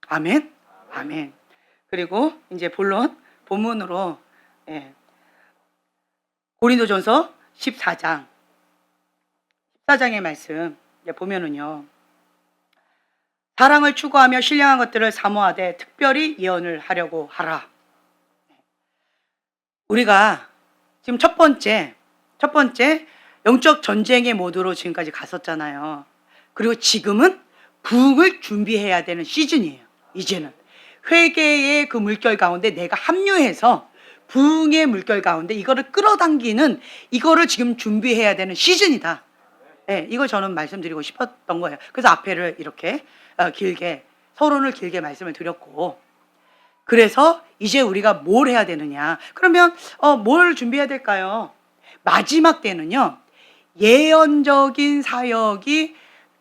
아멘? 아멘. 그리고 이제 본문으로 고린도전서 14장의 말씀 보면은요. 사랑을 추구하며 신령한 것들을 사모하되 특별히 예언을 하려고 하라. 우리가 지금 첫 번째 영적 전쟁의 모드로 지금까지 갔었잖아요. 그리고 지금은 부흥을 준비해야 되는 시즌이에요. 이제는 회개의 그 물결 가운데 내가 합류해서 부흥의 물결 가운데 이거를 끌어당기는 이거를 지금 준비해야 되는 시즌이다. 네, 이걸 저는 말씀드리고 싶었던 거예요. 그래서 앞에를 이렇게 서론을 길게 말씀을 드렸고, 그래서 이제 우리가 뭘 해야 되느냐? 그러면 뭘 준비해야 될까요? 마지막 때는요, 예언적인 사역이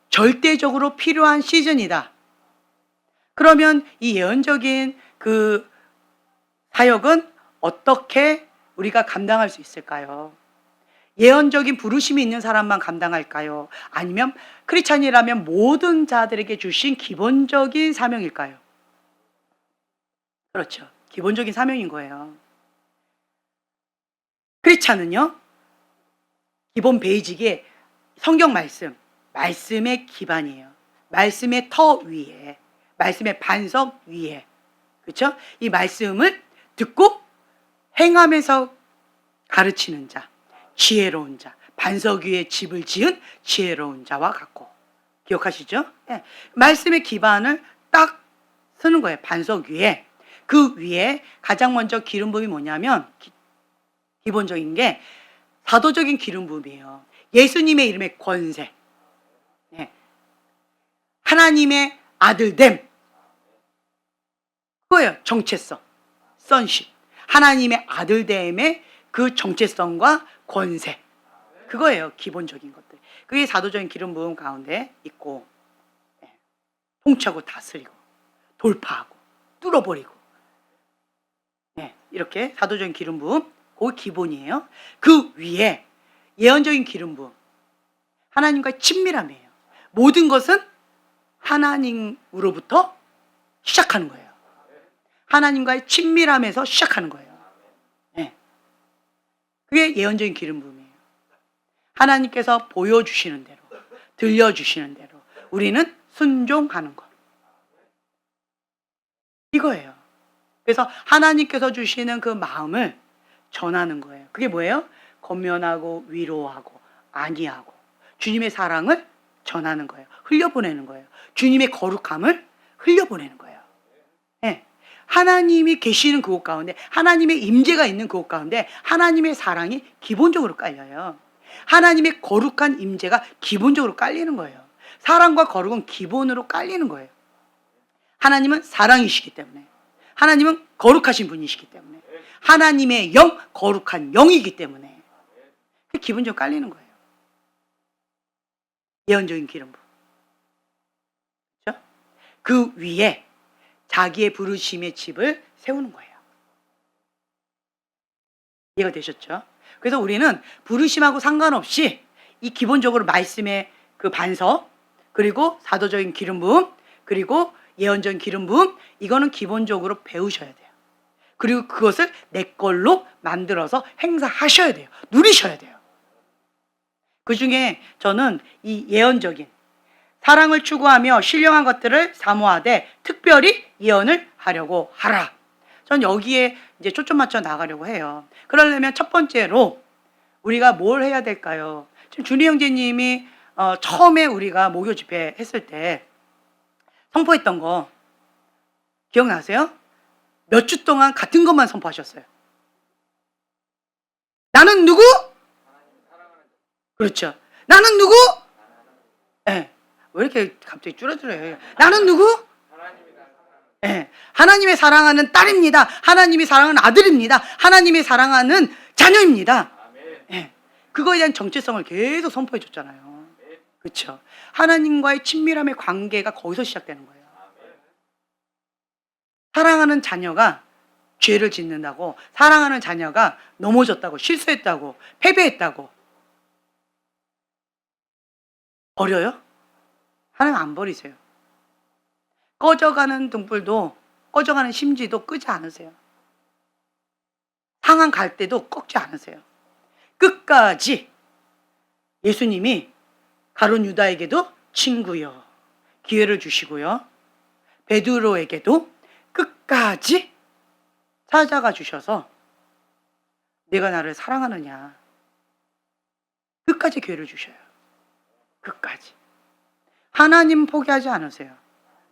절대적으로 필요한 시즌이다. 그러면 이 예언적인 그 사역은 어떻게 우리가 감당할 수 있을까요? 예언적인 부르심이 있는 사람만 감당할까요? 아니면 크리스찬이라면 모든 자들에게 주신 기본적인 사명일까요? 그렇죠. 기본적인 사명인 거예요. 크리스찬은요, 기본 베이직이 성경 말씀의 기반이에요. 말씀의 터 위에, 말씀의 반석 위에, 그렇죠? 이 말씀을 듣고 행하면서 가르치는 자, 지혜로운 자, 반석 위에 집을 지은 지혜로운 자와 같고, 기억하시죠? 네. 말씀의 기반을 딱 쓰는 거예요. 반석 위에. 그 위에 가장 먼저 기름 부음이 뭐냐면 기본적인 게 사도적인 기름 부음이에요. 예수님의 이름의 권세, 네. 하나님의 아들됨, 그거예요. 정체성, 선십. 하나님의 아들됨의 그 정체성과 권세, 그거예요. 기본적인 것들. 그게 사도적인 기름 부음 가운데 있고, 통치하고 다스리고 돌파하고 뚫어버리고, 이렇게 사도적인 기름 부음, 그게 기본이에요. 그 위에 예언적인 기름 부음, 하나님과의 친밀함이에요. 모든 것은 하나님으로부터 시작하는 거예요. 하나님과의 친밀함에서 시작하는 거예요. 그게 예언적인 기름 부음이에요. 하나님께서 보여주시는 대로, 들려주시는 대로 우리는 순종하는 것, 이거예요. 그래서 하나님께서 주시는 그 마음을 전하는 거예요. 그게 뭐예요? 권면하고 위로하고 안위하고 주님의 사랑을 전하는 거예요. 흘려보내는 거예요. 주님의 거룩함을 흘려보내는 거예요. 네. 하나님이 계시는 그곳 가운데, 하나님의 임재가 있는 그곳 가운데 하나님의 사랑이 기본적으로 깔려요. 하나님의 거룩한 임재가 기본적으로 깔리는 거예요. 사랑과 거룩은 기본으로 깔리는 거예요. 하나님은 사랑이시기 때문에, 하나님은 거룩하신 분이시기 때문에, 하나님의 영, 거룩한 영이기 때문에 그게 기본적으로 깔리는 거예요. 예언적인 기름 부음, 그렇죠? 그 위에 자기의 부르심의 집을 세우는 거예요. 이해가 되셨죠? 그래서 우리는 부르심하고 상관없이 이 기본적으로 말씀의 그 반석, 그리고 사도적인 기름 부음, 그리고 예언적인 기름 부음, 이거는 기본적으로 배우셔야 돼요. 그리고 그것을 내 걸로 만들어서 행사하셔야 돼요. 누리셔야 돼요. 그 중에 저는 이 예언적인 사랑을 추구하며 신령한 것들을 사모하되 특별히 예언을 하려고 하라. 전 여기에 이제 초점 맞춰 나가려고 해요. 그러려면 첫 번째로 우리가 뭘 해야 될까요? 지금 준희 형제님이 처음에 우리가 목요 집회 했을 때 선포했던 거 기억나세요? 몇 주 동안 같은 것만 선포하셨어요. 나는 누구? 그렇죠. 나는 누구? 네. 왜 이렇게 갑자기 줄어들어요? 나는 누구? 네. 하나님의 사랑하는 딸입니다. 하나님이 사랑하는 아들입니다. 하나님이 사랑하는 자녀입니다. 네. 그거에 대한 정체성을 계속 선포해 줬잖아요. 그렇죠. 하나님과의 친밀함의 관계가 거기서 시작되는 거예요. 사랑하는 자녀가 죄를 짓는다고, 사랑하는 자녀가 넘어졌다고, 실수했다고, 패배했다고 버려요? 하나님 안 버리세요. 꺼져가는 등불도, 꺼져가는 심지도 끄지 않으세요. 상한 갈 때도 꺾지 않으세요. 끝까지 예수님이 가룟 유다에게도 친구요 기회를 주시고요, 베드로에게도 끝까지 찾아가 주셔서 내가 나를 사랑하느냐, 끝까지 기회를 주셔요. 끝까지. 하나님 포기하지 않으세요.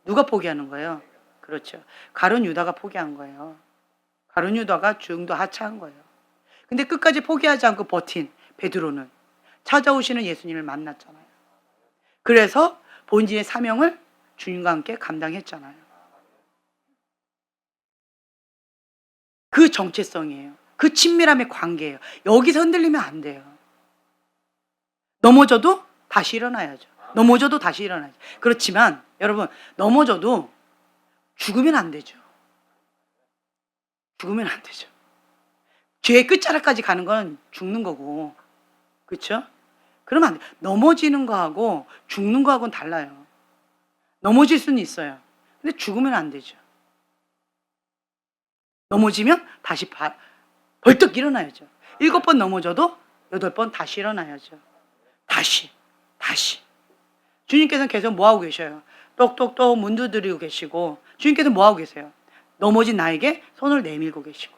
누가 포기하는 거예요? 그렇죠. 가룟 유다가 포기한 거예요. 가룟 유다가 중도 하차한 거예요. 근데 끝까지 포기하지 않고 버틴 베드로는 찾아오시는 예수님을 만났잖아요. 그래서 본질의 사명을 주님과 함께 감당했잖아요. 그 정체성이에요. 그 친밀함의 관계예요. 여기서 흔들리면 안 돼요. 넘어져도 다시 일어나야죠. 넘어져도 다시 일어나야죠. 그렇지만 여러분, 넘어져도 죽으면 안 되죠. 죽으면 안 되죠. 죄의 끝자락까지 가는 건 죽는 거고, 그렇죠? 그러면 안 돼. 넘어지는 거하고 죽는 거하고는 달라요. 넘어질 수는 있어요. 근데 죽으면 안 되죠. 넘어지면 다시 벌떡 일어나야죠. 7번 넘어져도 8번 다시 일어나야죠. 다시. 주님께서는 계속 뭐하고 계셔요? 똑똑똑 문 두드리고 계시고, 주님께서는 뭐하고 계세요? 넘어진 나에게 손을 내밀고 계시고.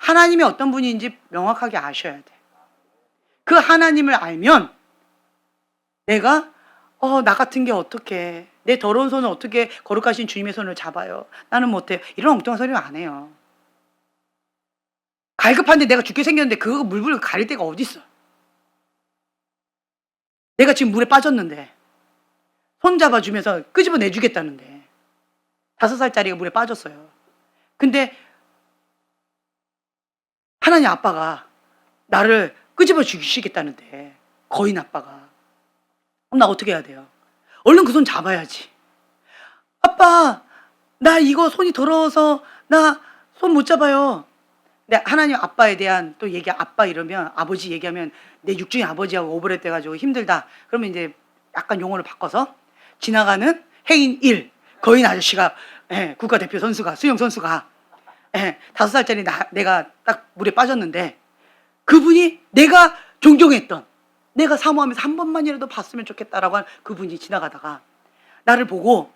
하나님이 어떤 분인지 명확하게 아셔야 돼. 그 하나님을 알면 내가 나 같은 게 어떻게, 내 더러운 손을 어떻게 거룩하신 주님의 손을 잡아요? 나는 못해요. 이런 엉뚱한 소리는 안 해요. 갈급한데 내가 죽게 생겼는데 그거 물불 가릴 데가 어디 있어? 내가 지금 물에 빠졌는데 손 잡아주면서 끄집어 내주겠다는데 5살짜리가 물에 빠졌어요. 근데 하나님 아빠가 나를 끄집어 주시겠다는데, 거인 아빠가. 그럼 나 어떻게 해야 돼요? 얼른 그 손 잡아야지. 아빠, 나 이거 손이 더러워서 나 손 못 잡아요. 근데 하나님 아빠에 대한 또 얘기, 아빠 이러면, 아버지 얘기하면 내 육중의 아버지하고 오버랩 돼가지고 힘들다. 그러면 이제 약간 용어를 바꿔서 지나가는 해인 1, 거인 아저씨가, 국가대표 선수가, 수영 선수가, 5살짜리 내가 딱 물에 빠졌는데 그분이 내가 존경했던, 내가 사모하면서 한 번만이라도 봤으면 좋겠다라고 한 그분이 지나가다가 나를 보고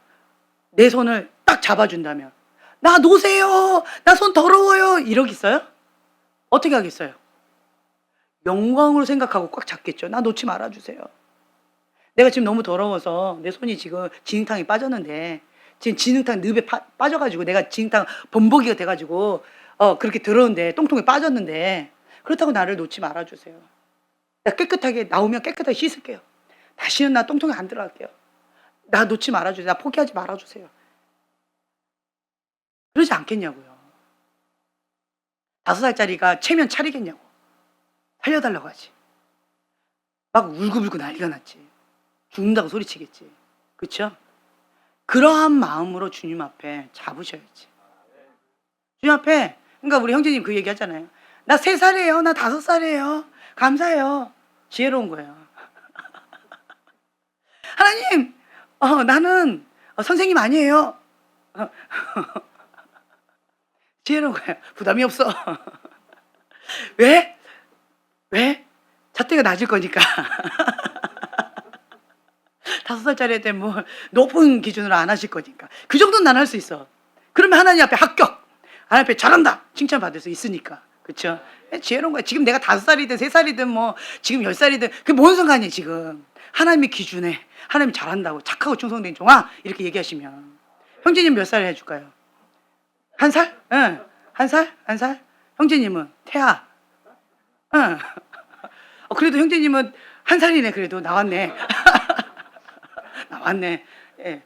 내 손을 딱 잡아준다면, 나 놓으세요, 나 손 더러워요, 이러겠어요? 어떻게 하겠어요? 영광으로 생각하고 꽉 잡겠죠. 나 놓지 말아주세요. 내가 지금 너무 더러워서 내 손이 지금 진흙탕에 빠졌는데, 지금 진흙탕 늪에 빠져가지고 내가 진흙탕 범벅이가 돼가지고 그렇게 더러운데, 똥통에 빠졌는데, 그렇다고 나를 놓지 말아주세요. 나 깨끗하게, 나오면 깨끗하게 씻을게요. 다시는 나 똥통에 안 들어갈게요. 나 놓지 말아주세요. 나 포기하지 말아주세요. 그러지 않겠냐고요. 5살짜리가 체면 차리겠냐고. 살려달라고 하지. 막 울고불고 난리가 났지. 죽는다고 소리치겠지. 그렇죠? 그러한 마음으로 주님 앞에 잡으셔야지. 주님 앞에, 그러니까 우리 형제님 그 얘기 하잖아요. 나 3살이에요. 나 5살이에요. 감사해요. 지혜로운 거예요. 하나님, 나는 선생님 아니에요. 지혜로운 거예요. 부담이 없어. 왜? 잣대가 낮을 거니까. 5살짜리 애들 뭐 높은 기준으로 안 하실 거니까. 그 정도는 난 할 수 있어. 그러면 하나님 앞에 합격. 하나님 앞에 잘한다. 칭찬받을 수 있으니까. 그쵸? 지혜로운 거야. 지금 내가 5살이든 3살이든 뭐 지금 10살이든 그게 뭔 상관이야 지금. 하나님의 기준에 하나님이 잘한다고 착하고 충성된 종아 이렇게 얘기하시면 형제님 몇 살 해줄까요? 1살? 응. 1살? 1살? 형제님은? 태아? 응. 그래도 형제님은 1살이네. 그래도 나왔네. 나왔네. 예.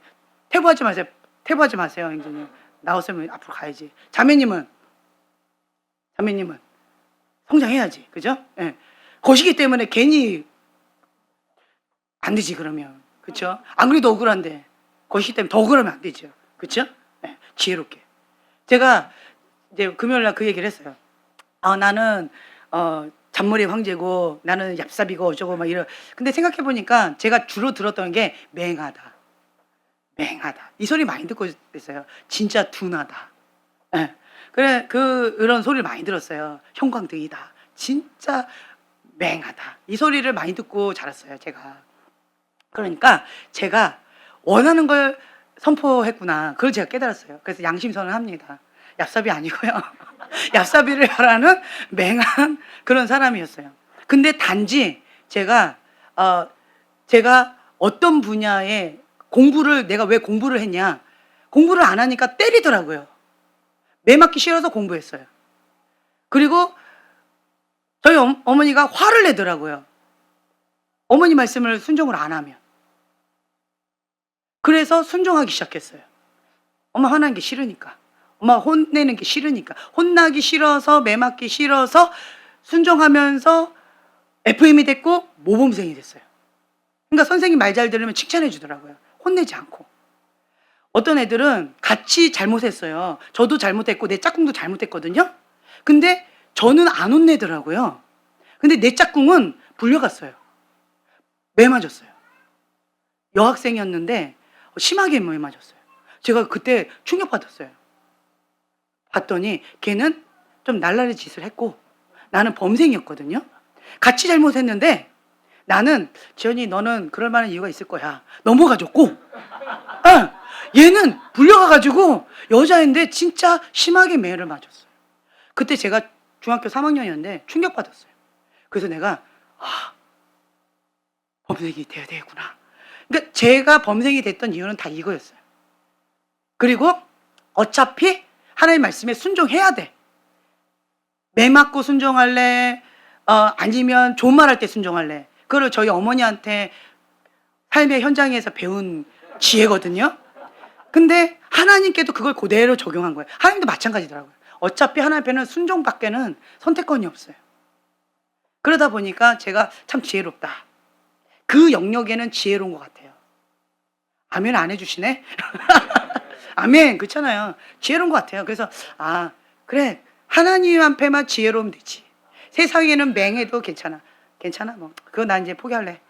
퇴보하지 마세요. 퇴보하지 마세요, 형제님. 나왔으면 앞으로 가야지. 자매님은 성장해야지. 그죠? 예. 거시기 때문에 괜히 안 되지, 그러면. 그쵸? 안 그래도 억울한데. 거시기 때문에 더 억울하면 안 되죠. 그쵸? 예. 지혜롭게. 제가 이제 금요일 날 그 얘기를 했어요. 나는, 잔머리 황제고, 나는 얍삽이고, 어쩌고, 막 이런. 근데 생각해보니까 제가 주로 들었던 게 맹하다. 맹하다. 이 소리 많이 듣고 있어요. 진짜 둔하다. 예. 그래, 그런 소리를 많이 들었어요. 형광등이다. 진짜 맹하다. 이 소리를 많이 듣고 자랐어요, 제가. 그러니까 제가 원하는 걸 선포했구나. 그걸 제가 깨달았어요. 그래서 양심선언 합니다. 얍삽이 아니고요. 얍삽이를 바라는 맹한 그런 사람이었어요. 근데 단지 제가 어떤 분야에 내가 왜 공부를 했냐. 공부를 안 하니까 때리더라고요. 매 맞기 싫어서 공부했어요. 그리고 저희 어머니가 화를 내더라고요. 어머니 말씀을 순종을 안 하면. 그래서 순종하기 시작했어요. 엄마 화나는 게 싫으니까. 엄마 혼내는 게 싫으니까. 혼나기 싫어서 매 맞기 싫어서 순종하면서 FM이 됐고 모범생이 됐어요. 그러니까 선생님 말 잘 들으면 칭찬해 주더라고요. 혼내지 않고. 어떤 애들은 같이 잘못했어요. 저도 잘못했고 내 짝꿍도 잘못했거든요. 근데 저는 안 혼내더라고요. 근데 내 짝꿍은 불려갔어요. 매 맞았어요. 여학생이었는데 심하게 매 맞았어요. 제가 그때 충격받았어요. 봤더니 걔는 좀 날라리 짓을 했고 나는 범생이었거든요. 같이 잘못했는데 나는 지연이 너는 그럴 만한 이유가 있을 거야. 넘어가줬고 얘는 불려가가지고 여자인데 진짜 심하게 매를 맞았어요. 그때 제가 중학교 3학년이었는데 충격받았어요. 그래서 내가 범생이 돼야 되겠구나. 그러니까 제가 범생이 됐던 이유는 다 이거였어요. 그리고 어차피 하나님 말씀에 순종해야 돼. 매 맞고 순종할래? 아니면 좋은 말 할 때 순종할래? 그걸 저희 어머니한테 삶의 현장에서 배운 지혜거든요. 근데 하나님께도 그걸 그대로 적용한 거예요. 하나님도 마찬가지더라고요. 어차피 하나님 앞에는 순종밖에는 선택권이 없어요. 그러다 보니까 제가 참 지혜롭다. 그 영역에는 지혜로운 것 같아요. 아멘 안 해주시네? 아멘, 그렇잖아요. 지혜로운 것 같아요. 그래서 그래, 하나님 앞에만 지혜로우면 되지. 세상에는 맹해도 괜찮아. 괜찮아 뭐. 그거 난 이제 포기할래.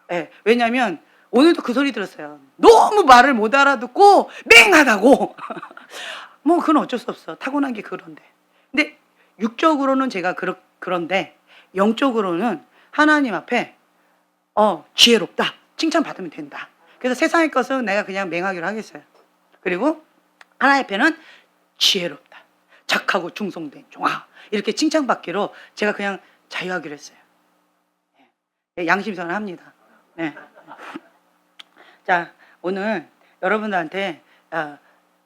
네, 왜냐면 오늘도 그 소리 들었어요. 너무 말을 못 알아듣고 맹하다고. 뭐 그건 어쩔 수 없어. 타고난 게 그런데. 근데 육적으로는 제가 그런데 영적으로는 하나님 앞에 지혜롭다. 칭찬받으면 된다. 그래서 세상의 것은 내가 그냥 맹하기로 하겠어요. 그리고 하나님 앞에는 지혜롭다. 착하고 충성된 종아. 이렇게 칭찬받기로 제가 그냥 자유하기로 했어요. 네, 양심선언 합니다. 네. 자, 오늘 여러분들한테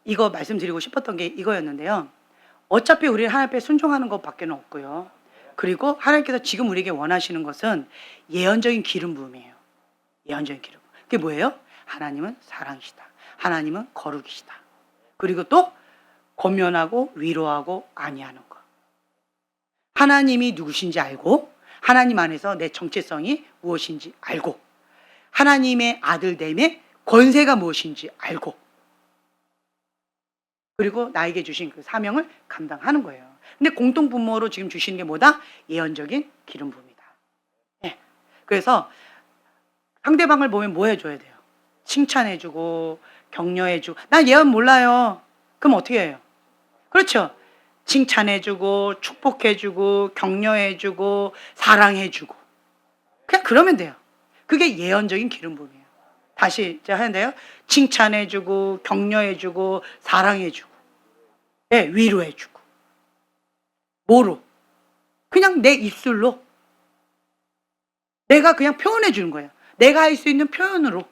이거 말씀드리고 싶었던 게 이거였는데요. 어차피 우리는 하나님 앞에 순종하는 것밖에 없고요. 그리고 하나님께서 지금 우리에게 원하시는 것은 예언적인 기름 부음이에요. 예언적인 기름. 그게 뭐예요? 하나님은 사랑이시다. 하나님은 거룩이시다. 그리고 또 권면하고 위로하고 안위하는 것. 하나님이 누구신지 알고 하나님 안에서 내 정체성이 무엇인지 알고 하나님의 아들됨의 권세가 무엇인지 알고 그리고 나에게 주신 그 사명을 감당하는 거예요. 근데 공통분모로 지금 주시는 게 뭐다? 예언적인 기름 부음이다. 네. 그래서 상대방을 보면 뭐 해줘야 돼요? 칭찬해주고 격려해주고. 나 예언 몰라요. 그럼 어떻게 해요? 그렇죠. 칭찬해주고 축복해주고 격려해주고 사랑해주고 그냥 그러면 돼요. 그게 예언적인 기름 부음이에요. 다시 이제 하는데요. 칭찬해주고 격려해주고 사랑해주고 예, 위로해주고 뭐로? 그냥 내 입술로 내가 그냥 표현해주는 거예요. 내가 할 수 있는 표현으로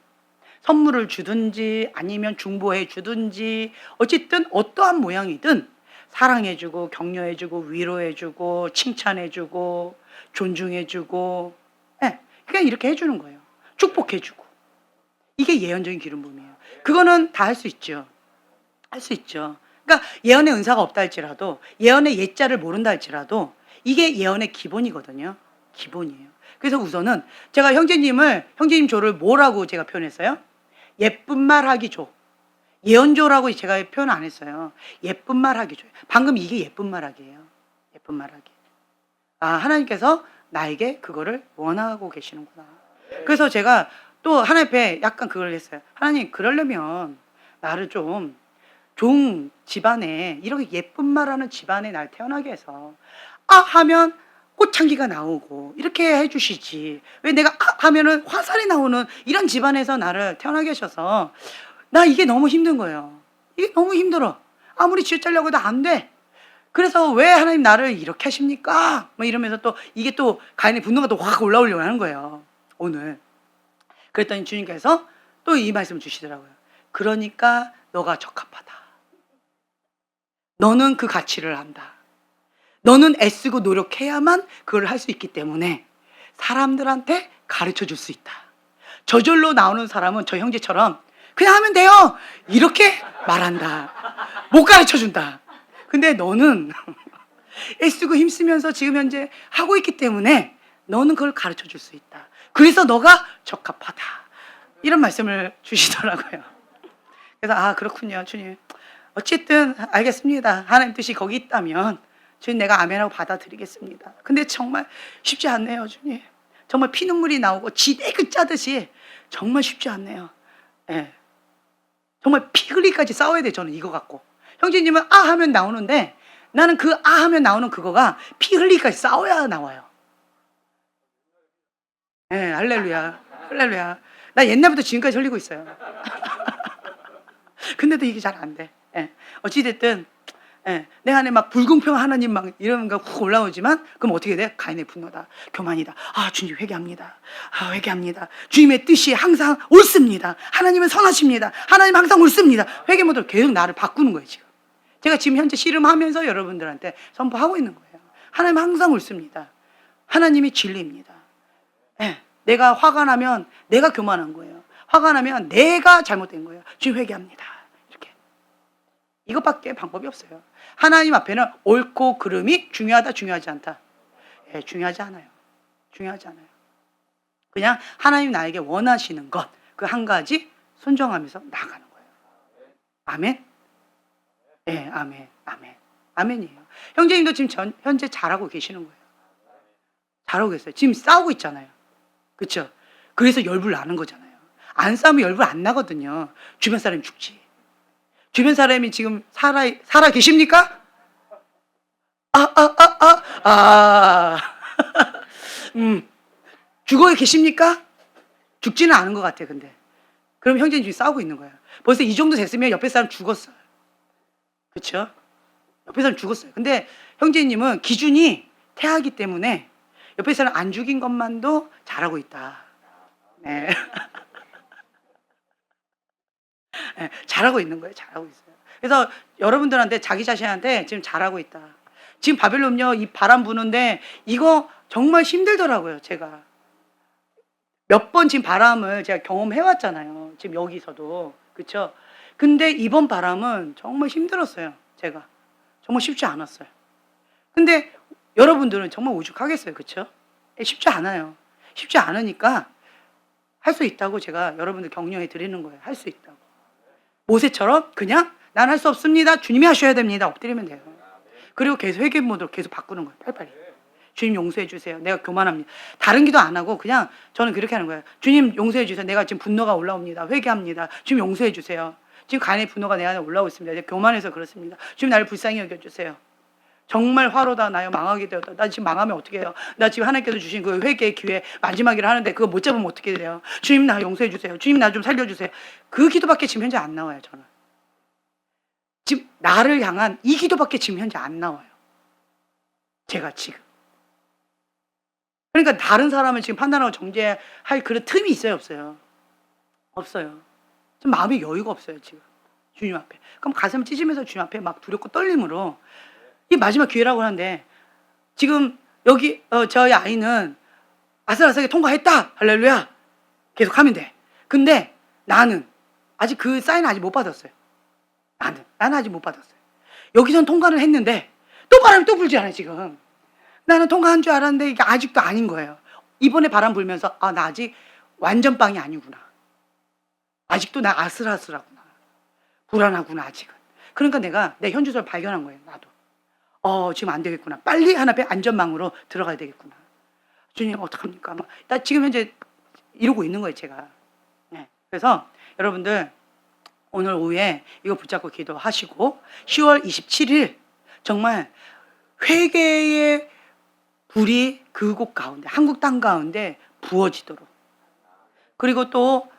선물을 주든지 아니면 중보해 주든지 어쨌든 어떠한 모양이든 사랑해주고 격려해주고 위로해주고 칭찬해주고 존중해주고 예, 그냥 이렇게 해주는 거예요. 축복해주고 이게 예언적인 기름 부음이에요. 그거는 다 할 수 있죠. 할 수 있죠. 그러니까 예언의 은사가 없다 할지라도 예언의 예자를 모른다 할지라도 이게 예언의 기본이거든요. 기본이에요. 그래서 우선은 제가 형제님 조를 뭐라고 제가 표현했어요? 예쁜 말 하기 조. 예언조라고 제가 표현 안 했어요. 예쁜 말 하기 조. 방금 이게 예쁜 말 하기예요. 예쁜 말 하기. 아, 하나님께서 나에게 그거를 원하고 계시는구나. 그래서 제가 또 하나님 앞에 약간 그걸 했어요. 하나님, 그러려면 나를 좀 좋은 집안에 이렇게 예쁜 말하는 집안에 날 태어나게 해서 아 하면 꽃향기가 나오고 이렇게 해주시지. 왜 내가 아 하면은 화살이 나오는 이런 집안에서 나를 태어나게 하셔서 나 이게 너무 힘든 거예요. 이게 너무 힘들어. 아무리 지어짜려고 해도 안 돼. 그래서 왜 하나님 나를 이렇게 하십니까? 뭐 이러면서 또 이게 또 가인의 분노가 또 확 올라오려고 하는 거예요. 오늘. 그랬더니 주님께서 또 이 말씀을 주시더라고요. 그러니까 너가 적합하다. 너는 그 가치를 안다. 너는 애쓰고 노력해야만 그걸 할 수 있기 때문에 사람들한테 가르쳐 줄 수 있다. 저절로 나오는 사람은 저 형제처럼 그냥 하면 돼요. 이렇게 말한다. 못 가르쳐 준다. 근데 너는 애쓰고 힘쓰면서 지금 현재 하고 있기 때문에 너는 그걸 가르쳐 줄 수 있다. 그래서 너가 적합하다. 이런 말씀을 주시더라고요. 그래서 아 그렇군요 주님. 어쨌든 알겠습니다. 하나님 뜻이 거기 있다면 주님 내가 아멘하고 받아들이겠습니다. 근데 정말 쉽지 않네요 주님. 정말 피눈물이 나오고 지대그 짜듯이 정말 쉽지 않네요. 예. 정말 피 흘리까지 싸워야 돼 저는 이거 갖고. 형제님은 아 하면 나오는데 나는 그 아 하면 나오는 그거가 피 흘리까지 싸워야 나와요. 예, 할렐루야. 할렐루야. 나 옛날부터 지금까지 흘리고 있어요. 근데도 이게 잘 안 돼. 예. 어찌됐든, 예. 내 안에 막 불공평 하나님 막 이런 거 훅 올라오지만, 그럼 어떻게 돼? 가인의 분노다. 교만이다. 아, 주님 회개합니다. 아, 회개합니다. 주님의 뜻이 항상 옳습니다. 하나님은 선하십니다. 하나님 항상 옳습니다. 회개 모드로 계속 나를 바꾸는 거예요, 지금. 제가 지금 현재 씨름하면서 여러분들한테 선포하고 있는 거예요. 하나님 항상 옳습니다. 하나님이 진리입니다. 예. 내가 화가 나면 내가 교만한 거예요. 화가 나면 내가 잘못된 거예요. 주님 회개합니다. 이렇게. 이것밖에 방법이 없어요. 하나님 앞에는 옳고 그름이 중요하다, 중요하지 않다. 예, 중요하지 않아요. 중요하지 않아요. 그냥 하나님 나에게 원하시는 것, 그 한 가지 순종하면서 나가는 거예요. 아멘? 예, 아멘, 아멘. 아멘이에요. 형제님도 지금 현재 잘하고 계시는 거예요. 잘하고 계세요. 지금 싸우고 있잖아요. 그렇죠? 그래서 열불 나는 거잖아요. 안 싸우면 열불 안 나거든요. 주변 사람이 죽지. 주변 사람이 지금 살아 계십니까? 죽어 계십니까? 죽지는 않은 것 같아, 근데. 그럼 형제님 지금 싸우고 있는 거예요. 벌써 이 정도 됐으면 옆에 사람 죽었어요. 그렇죠? 옆에 사람 죽었어요. 근데 형제님은 기준이 태하기 때문에 옆에 사람 안 죽인 것만도 잘하고 있다. 네. 네, 잘하고 있는 거예요. 잘하고 있어요. 그래서 여러분들한테 자기 자신한테 지금 잘하고 있다. 지금 바벨론요 이 바람 부는데 이거 정말 힘들더라고요. 제가 몇 번 지금 바람을 제가 경험해 왔잖아요. 지금 여기서도 그렇죠. 근데 이번 바람은 정말 힘들었어요. 제가 정말 쉽지 않았어요. 근데 여러분들은 정말 오죽하겠어요. 그렇죠? 쉽지 않아요. 쉽지 않으니까 할 수 있다고 제가 여러분들 격려해 드리는 거예요. 할 수 있다고. 모세처럼 그냥 난 할 수 없습니다. 주님이 하셔야 됩니다. 엎드리면 돼요. 그리고 계속 회개 모드로 계속 바꾸는 거예요. 빨리빨리. 주님 용서해 주세요. 내가 교만합니다. 다른 기도 안 하고 그냥 저는 그렇게 하는 거예요. 주님 용서해 주세요. 내가 지금 분노가 올라옵니다. 회개합니다. 주님 용서해 주세요. 지금 간의 분노가 내 안에 올라오고 있습니다. 내가 교만해서 그렇습니다. 주님 나를 불쌍히 여겨주세요. 정말 화로다 나요. 망하게 되었다. 나 지금 망하면 어떻게 해요? 나 지금 하나님께서 주신 그 회개의 기회 마지막이라 하는데 그거 못 잡으면 어떻게 돼요? 주님 나 용서해 주세요. 주님 나 좀 살려주세요. 그 기도밖에 지금 현재 안 나와요. 저는 지금 나를 향한 이 기도밖에 지금 현재 안 나와요. 제가 지금. 그러니까 다른 사람을 지금 판단하고 정죄할 그런 틈이 있어요, 없어요? 없어요. 좀 마음의 여유가 없어요, 지금. 주님 앞에. 그럼 가슴 찢으면서 주님 앞에 막 두렵고 떨림으로 이 마지막 기회라고 하는데 지금 여기 저희 아이는 아슬아슬하게 통과했다. 할렐루야. 계속 하면 돼. 근데 나는 아직 그 사인 아직 못 받았어요. 나는 아직 못 받았어요. 여기선 통과를 했는데 또 바람이 또 불지 않아요, 지금. 나는 통과한 줄 알았는데 이게 아직도 아닌 거예요. 이번에 바람 불면서 나 아직 완전 빵이 아니구나. 아직도 나 아슬아슬하구나. 불안하구나, 아직은. 그러니까 내가 내 현주소를 발견한 거예요, 나도. 지금 안 되겠구나. 빨리 하나님의 안전망으로 들어가야 되겠구나. 주님, 어떡합니까? 나 지금 현재 이러고 있는 거예요, 제가. 네. 그래서 여러분들, 오늘 오후에 이거 붙잡고 기도하시고, 10월 27일, 정말 회개의 불이 그곳 가운데, 한국 땅 가운데 부어지도록. 그리고 또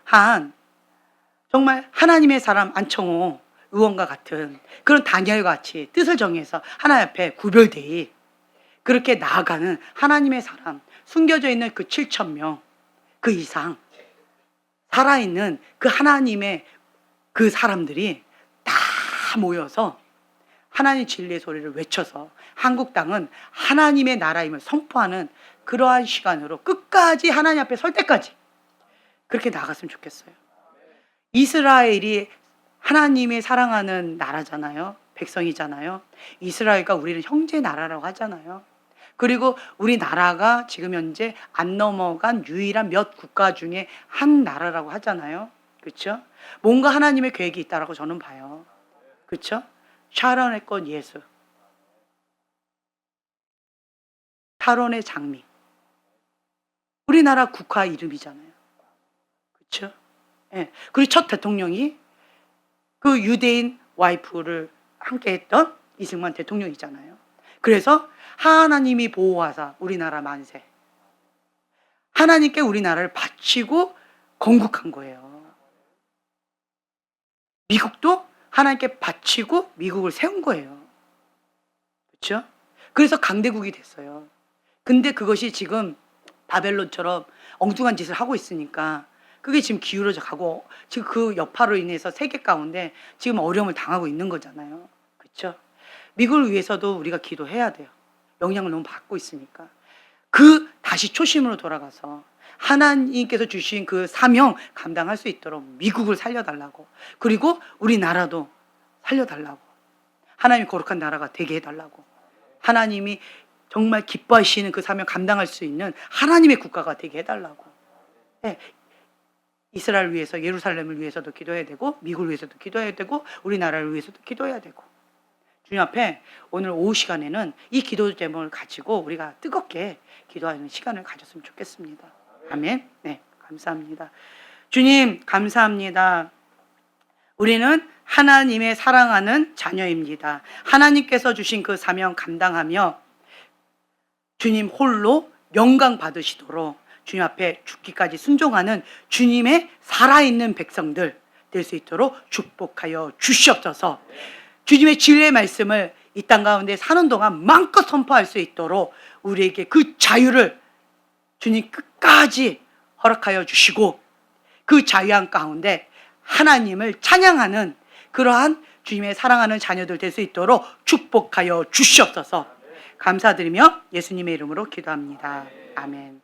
정말 하나님의 사람 안청호 의원과 같은 그런 다니엘과 같이 뜻을 정해서 하나님 앞에 구별되이 그렇게 나아가는 하나님의 사람, 숨겨져 있는 그 7,000명 그 이상 살아있는 그 하나님의 그 사람들이 다 모여서 하나님 진리의 소리를 외쳐서 한국 땅은 하나님의 나라임을 선포하는 그러한 시간으로 끝까지 하나님 앞에 설 때까지 그렇게 나갔으면 좋겠어요. 이스라엘이 하나님의 사랑하는 나라잖아요. 백성이잖아요. 이스라엘과 우리는 형제 나라라고 하잖아요. 그리고 우리나라가 지금 현재 안 넘어간 유일한 몇 국가 중에 한 나라라고 하잖아요. 그렇죠? 뭔가 하나님의 계획이 있다라고 저는 봐요. 그렇죠? 샤론의 꽃 예수, 타론의 장미, 우리나라 국화 이름이잖아요. 그렇죠? 예. 그리고 첫 대통령이 그 유대인 와이프를 함께 했던 이승만 대통령이잖아요. 그래서 하나님이 보호하사 우리나라 만세. 하나님께 우리나라를 바치고 건국한 거예요. 미국도 하나님께 바치고 미국을 세운 거예요. 그렇죠? 그래서 강대국이 됐어요. 근데 그것이 지금 바벨론처럼 엉뚱한 짓을 하고 있으니까 그게 지금 기울어져 가고 지금 그 여파로 인해서 세계 가운데 지금 어려움을 당하고 있는 거잖아요. 그렇죠? 미국을 위해서도 우리가 기도해야 돼요. 영향을 너무 받고 있으니까. 다시 초심으로 돌아가서 하나님께서 주신 그 사명 감당할 수 있도록 미국을 살려달라고, 그리고 우리나라도 살려달라고, 하나님이 거룩한 나라가 되게 해달라고, 하나님이 정말 기뻐하시는 그 사명 감당할 수 있는 하나님의 국가가 되게 해달라고. 네. 이스라엘 위해서, 예루살렘을 위해서도 기도해야 되고, 미국을 위해서도 기도해야 되고, 우리나라를 위해서도 기도해야 되고. 주님 앞에 오늘 오후 시간에는 이 기도 제목을 가지고 우리가 뜨겁게 기도하는 시간을 가졌으면 좋겠습니다. 아멘. 네, 감사합니다. 주님, 감사합니다. 우리는 하나님의 사랑하는 자녀입니다. 하나님께서 주신 그 사명 감당하며 주님 홀로 영광 받으시도록 주님 앞에 죽기까지 순종하는 주님의 살아있는 백성들 될 수 있도록 축복하여 주시옵소서. 주님의 진리의 말씀을 이 땅 가운데 사는 동안 마음껏 선포할 수 있도록 우리에게 그 자유를 주님 끝까지 허락하여 주시고, 그 자유한 가운데 하나님을 찬양하는 그러한 주님의 사랑하는 자녀들 될 수 있도록 축복하여 주시옵소서. 감사드리며 예수님의 이름으로 기도합니다. 아멘.